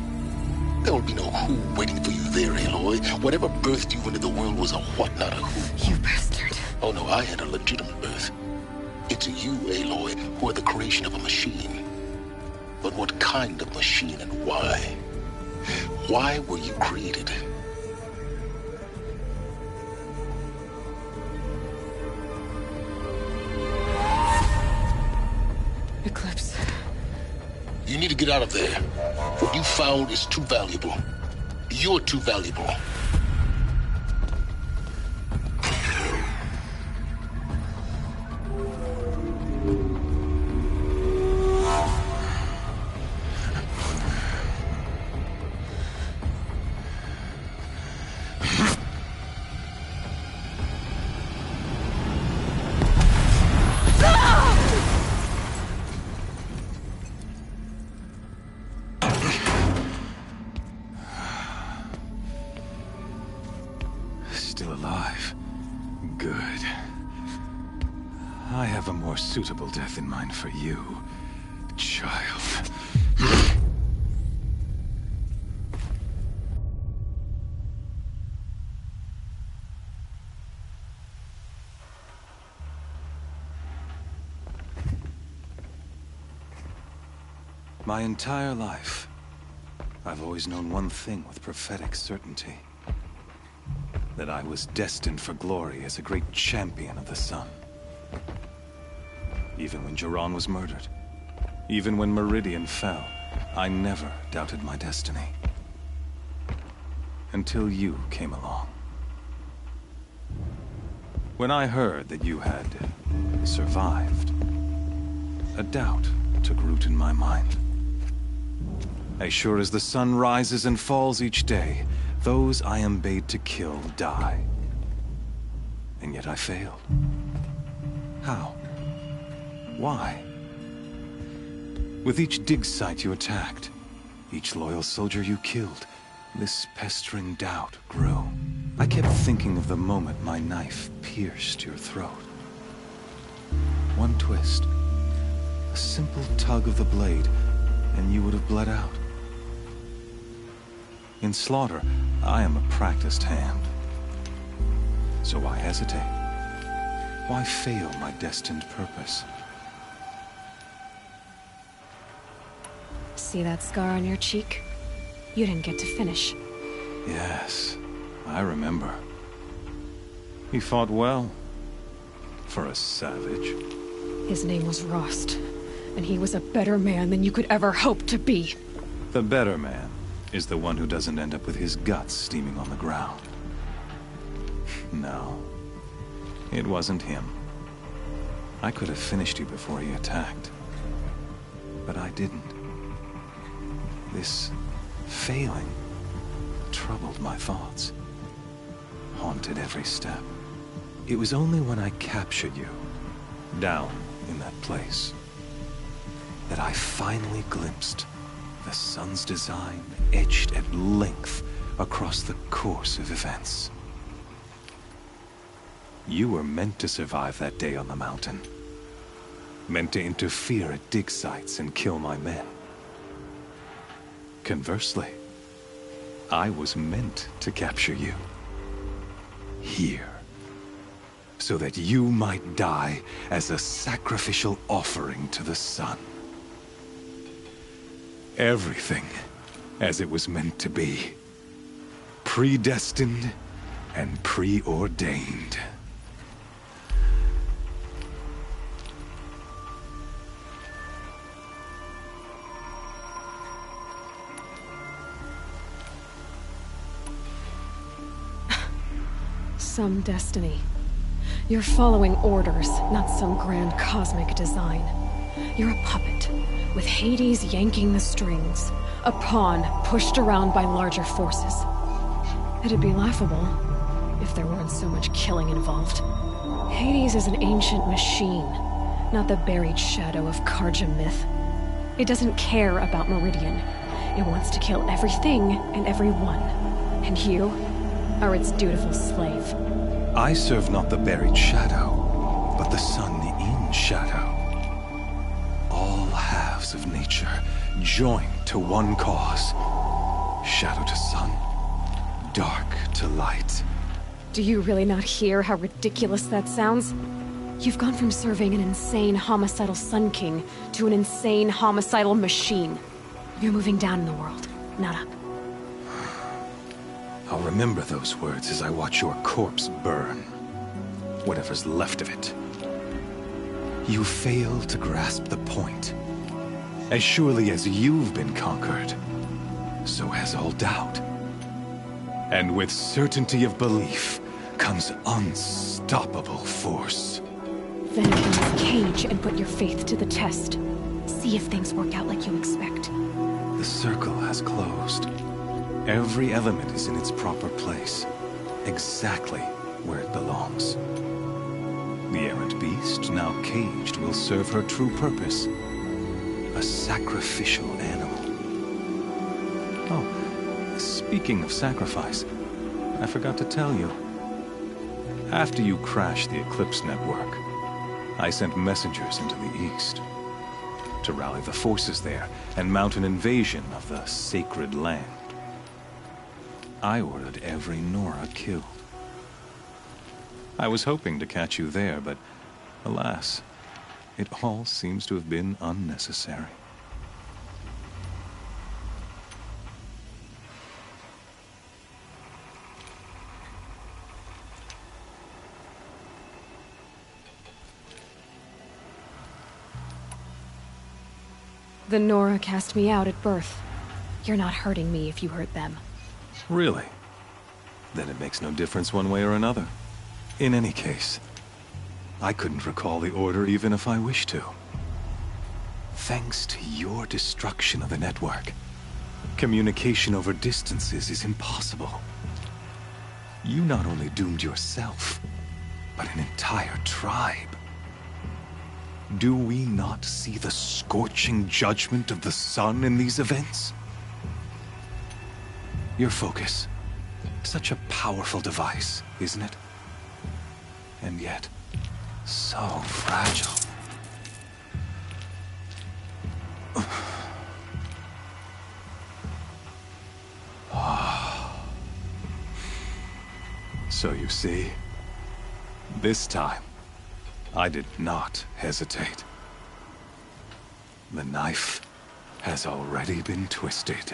There will be no who waiting for you there, Aloy. Whatever birthed you into the world was a what, not a who. You bastard. Oh no, I had a legitimate birth. It's you, Aloy, who are the creation of a machine. But what kind of machine and why? Why were you created? You need to get out of there. What you found is too valuable. You're too valuable. Still alive. Good. I have a more suitable death in mind for you, child. My entire life, I've always known one thing with prophetic certainty. That I was destined for glory as a great champion of the sun. Even when JYUN was murdered, even when Meridian fell, I never doubted my destiny. Until you came along. When I heard that you had survived, a doubt took root in my mind. As sure as the sun rises and falls each day, those I am bade to kill die. And yet I failed. How? Why? With each dig site you attacked, each loyal soldier you killed, this pestering doubt grew. I kept thinking of the moment my knife pierced your throat. One twist, a simple tug of the blade, and you would have bled out. In slaughter, I am a practiced hand. So why hesitate? Why fail my destined purpose? See that scar on your cheek? You didn't get to finish. Yes, I remember. He fought well. For a savage. His name was Rost, and he was a better man than you could ever hope to be. The better man is the one who doesn't end up with his guts steaming on the ground. No, it wasn't him. I could have finished you before he attacked. But I didn't. This failing troubled my thoughts, haunted every step. It was only when I captured you, down in that place, that I finally glimpsed the sun's design etched at length across the course of events. You were meant to survive that day on the mountain. Meant to interfere at dig sites and kill my men. Conversely, I was meant to capture you. Here. So that you might die as a sacrificial offering to the sun. Everything as it was meant to be. Predestined and preordained. Some destiny. You're following orders, not some grand cosmic design. You're a puppet, with Hades yanking the strings. A pawn pushed around by larger forces. It'd be laughable if there weren't so much killing involved. Hades is an ancient machine, not the buried shadow of Karja myth. It doesn't care about Meridian. It wants to kill everything and everyone. And you are its dutiful slave. I serve not the buried shadow, but the sun in shadow. All halves of nature joined to one cause. Shadow to sun, dark to light. Do you really not hear how ridiculous that sounds? You've gone from serving an insane homicidal Sun King to an insane homicidal machine. You're moving down in the world, not up. I'll remember those words as I watch your corpse burn. Whatever's left of it. You fail to grasp the point. As surely as you've been conquered, so has all doubt. And with certainty of belief comes unstoppable force. Then open this cage and put your faith to the test. See if things work out like you expect. The circle has closed. Every element is in its proper place, exactly where it belongs. The errant beast, now caged, will serve her true purpose. A sacrificial animal. Oh, speaking of sacrifice, I forgot to tell you. After you crashed the Eclipse network, I sent messengers into the east to rally the forces there and mount an invasion of the sacred land. I ordered every Nora killed. I was hoping to catch you there, but alas, it all seems to have been unnecessary. The Nora cast me out at birth. You're not hurting me if you hurt them. Really? Then it makes no difference one way or another. In any case, I couldn't recall the order even if I wished to. Thanks to your destruction of the network, communication over distances is impossible. You not only doomed yourself, but an entire tribe. Do we not see the scorching judgment of the sun in these events? Your focus. Such a powerful device, isn't it? And yet, so fragile. So you see, this time, I did not hesitate. The knife has already been twisted.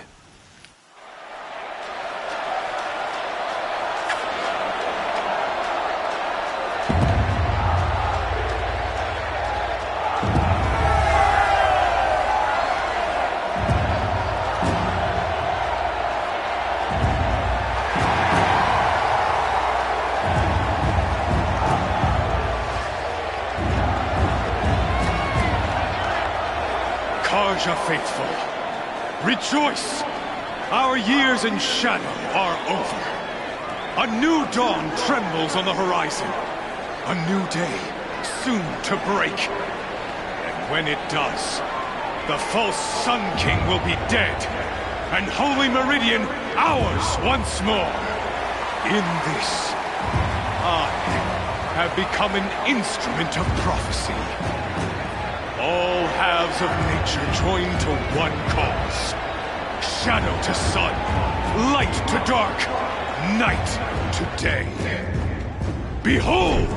Karja faithful, rejoice! Our years in shadow are over. A new dawn trembles on the horizon. A new day soon to break. And when it does, the false Sun King will be dead, and Holy Meridian ours once more. In this, I have become an instrument of prophecy. All halves of nature join to one cause. Shadow to sun, light to dark, night to day. Behold!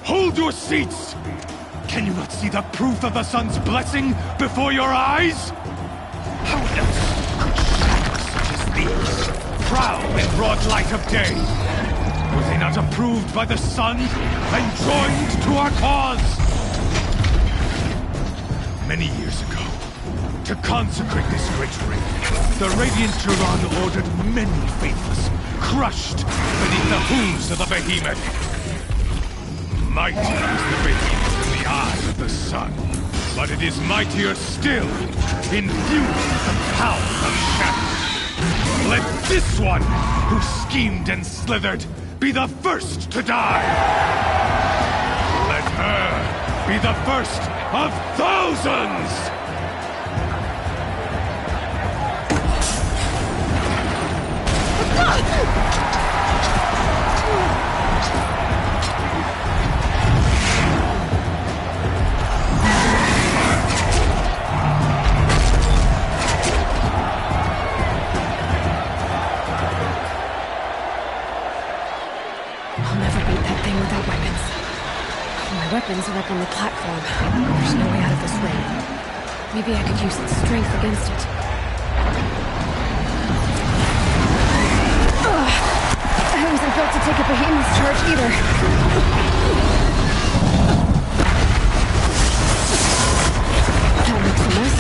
Hold your seats! Can you not see the proof of the sun's blessing before your eyes? How else these proud in broad light of day? Were they not approved by the sun and joined to our cause? Many years ago, to consecrate this great ring, the Radiant Turan ordered many faithless crushed beneath the hooves of the behemoth. Mighty is the behemoth in the eye of the sun, but it is mightier still, infused with the power of shadow. Let this one, who schemed and slithered, be the first to die! Let her be the first of thousands! Weapons are up on the platform. There's no way out of this ring. Maybe I could use its strength against it. I wasn't built to take a behemoth's charge either. That makes a mess.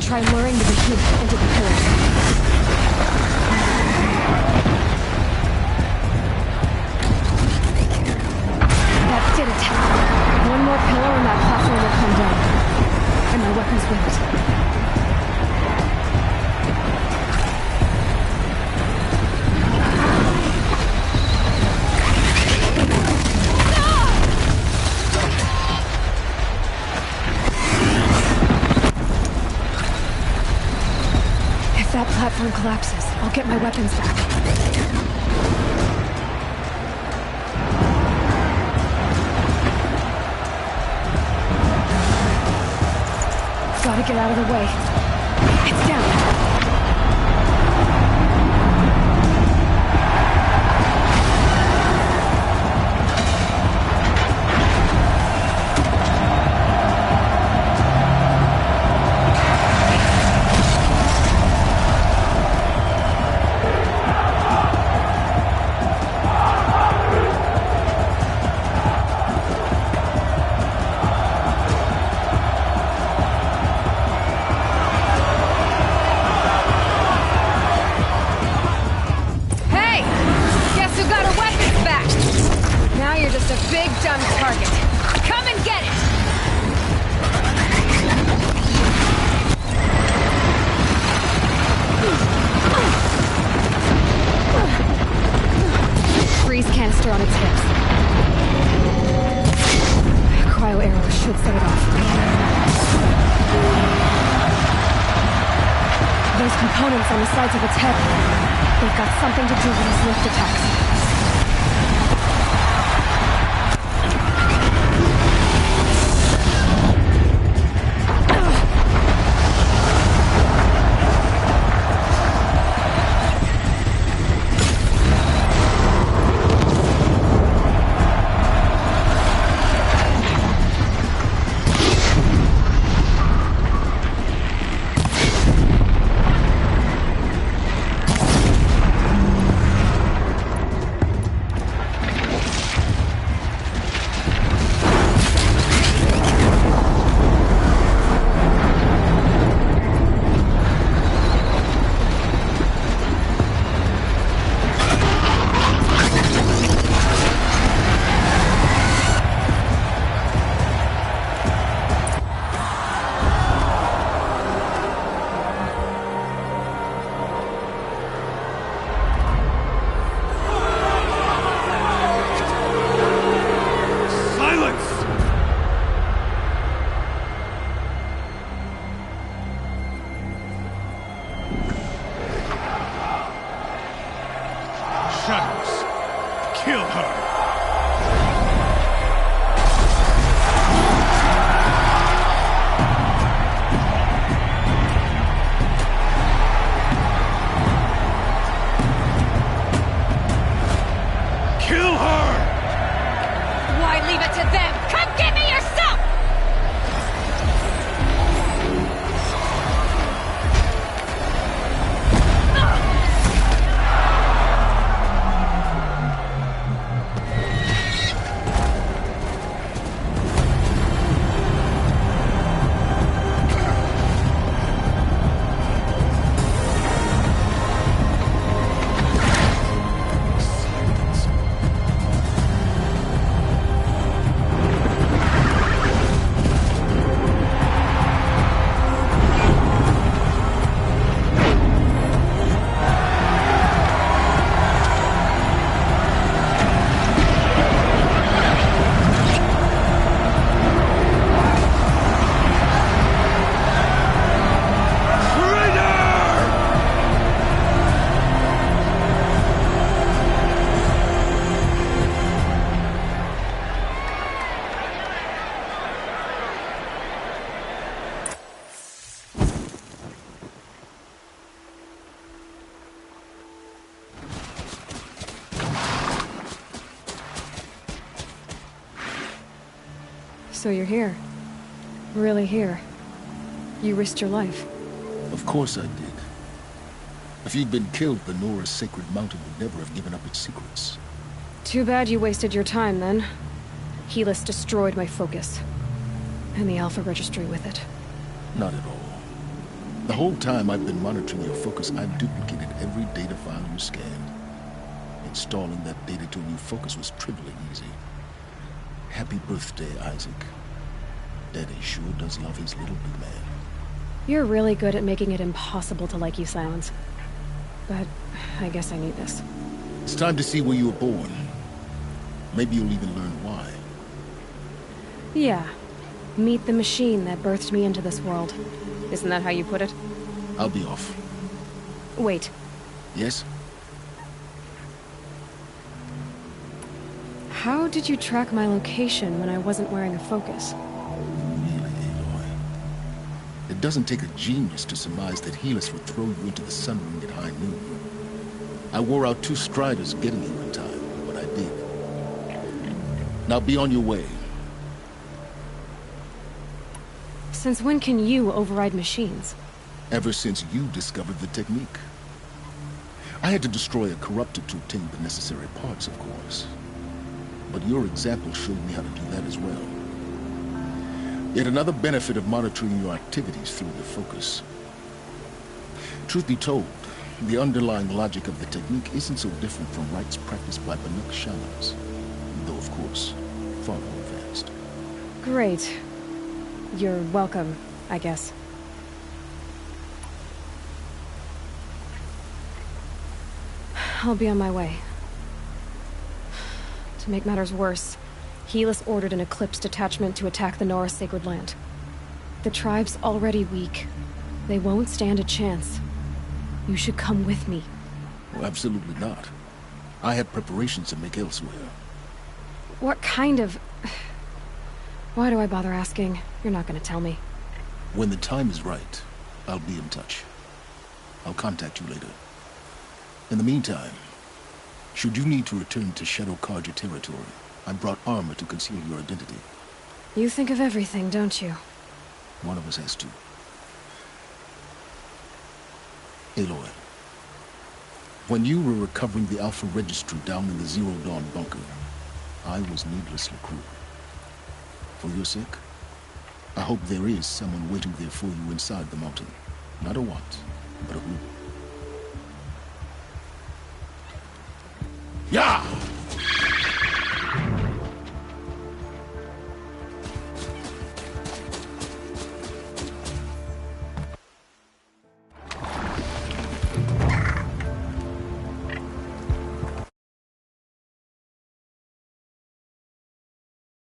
Try luring the behemoth into the pillars. That did it. One more pillar and that platform will come down. And my weapons with it. If that platform collapses, I'll get my weapons back. Gotta get out of the way. It's down. Canister on its hips. Cryo arrow should set it off. Those components on the sides of its head, they've got something to do with its lift attacks. So you're here. Really here. You risked your life. Of course I did. If you'd been killed, the Nora's sacred mountain would never have given up its secrets. Too bad you wasted your time, then. Helis destroyed my focus. And the Alpha Registry with it. Not at all. The whole time I've been monitoring your focus, I've duplicated every data file you scanned. Installing that data to a new focus was trivially easy. Happy birthday, Isaac. Daddy sure does love his little blue man. You're really good at making it impossible to like you, Silence. But I guess I need this. It's time to see where you were born. Maybe you'll even learn why. Yeah. Meet the machine that birthed me into this world. Isn't that how you put it? I'll be off. Wait. Yes? How did you track my location when I wasn't wearing a focus? Really, Aloy? It doesn't take a genius to surmise that Helis would throw you into the sun ring at high noon. I wore out 2 striders getting here in time, but I did. Now be on your way. Since when can you override machines? Ever since you discovered the technique. I had to destroy a corruptor to obtain the necessary parts, of course. But your example showed me how to do that as well. Yet another benefit of monitoring your activities through your focus. Truth be told, the underlying logic of the technique isn't so different from rites practiced by Banuk shamans, though of course, far more advanced. Great. You're welcome, I guess. I'll be on my way. To make matters worse, Helis ordered an Eclipse detachment to attack the Nora Sacred Land. The tribe's already weak. They won't stand a chance. You should come with me. Well, absolutely not. I have preparations to make elsewhere. What kind of... Why do I bother asking? You're not gonna tell me. When the time is right, I'll be in touch. I'll contact you later. In the meantime, should you need to return to Shadow Karja territory, I brought armor to conceal your identity. You think of everything, don't you? One of us has to. Aloy, when you were recovering the Alpha Registry down in the Zero Dawn bunker, I was needlessly cruel. For your sake, I hope there is someone waiting there for you inside the mountain. Not a want, but a who. Yeah!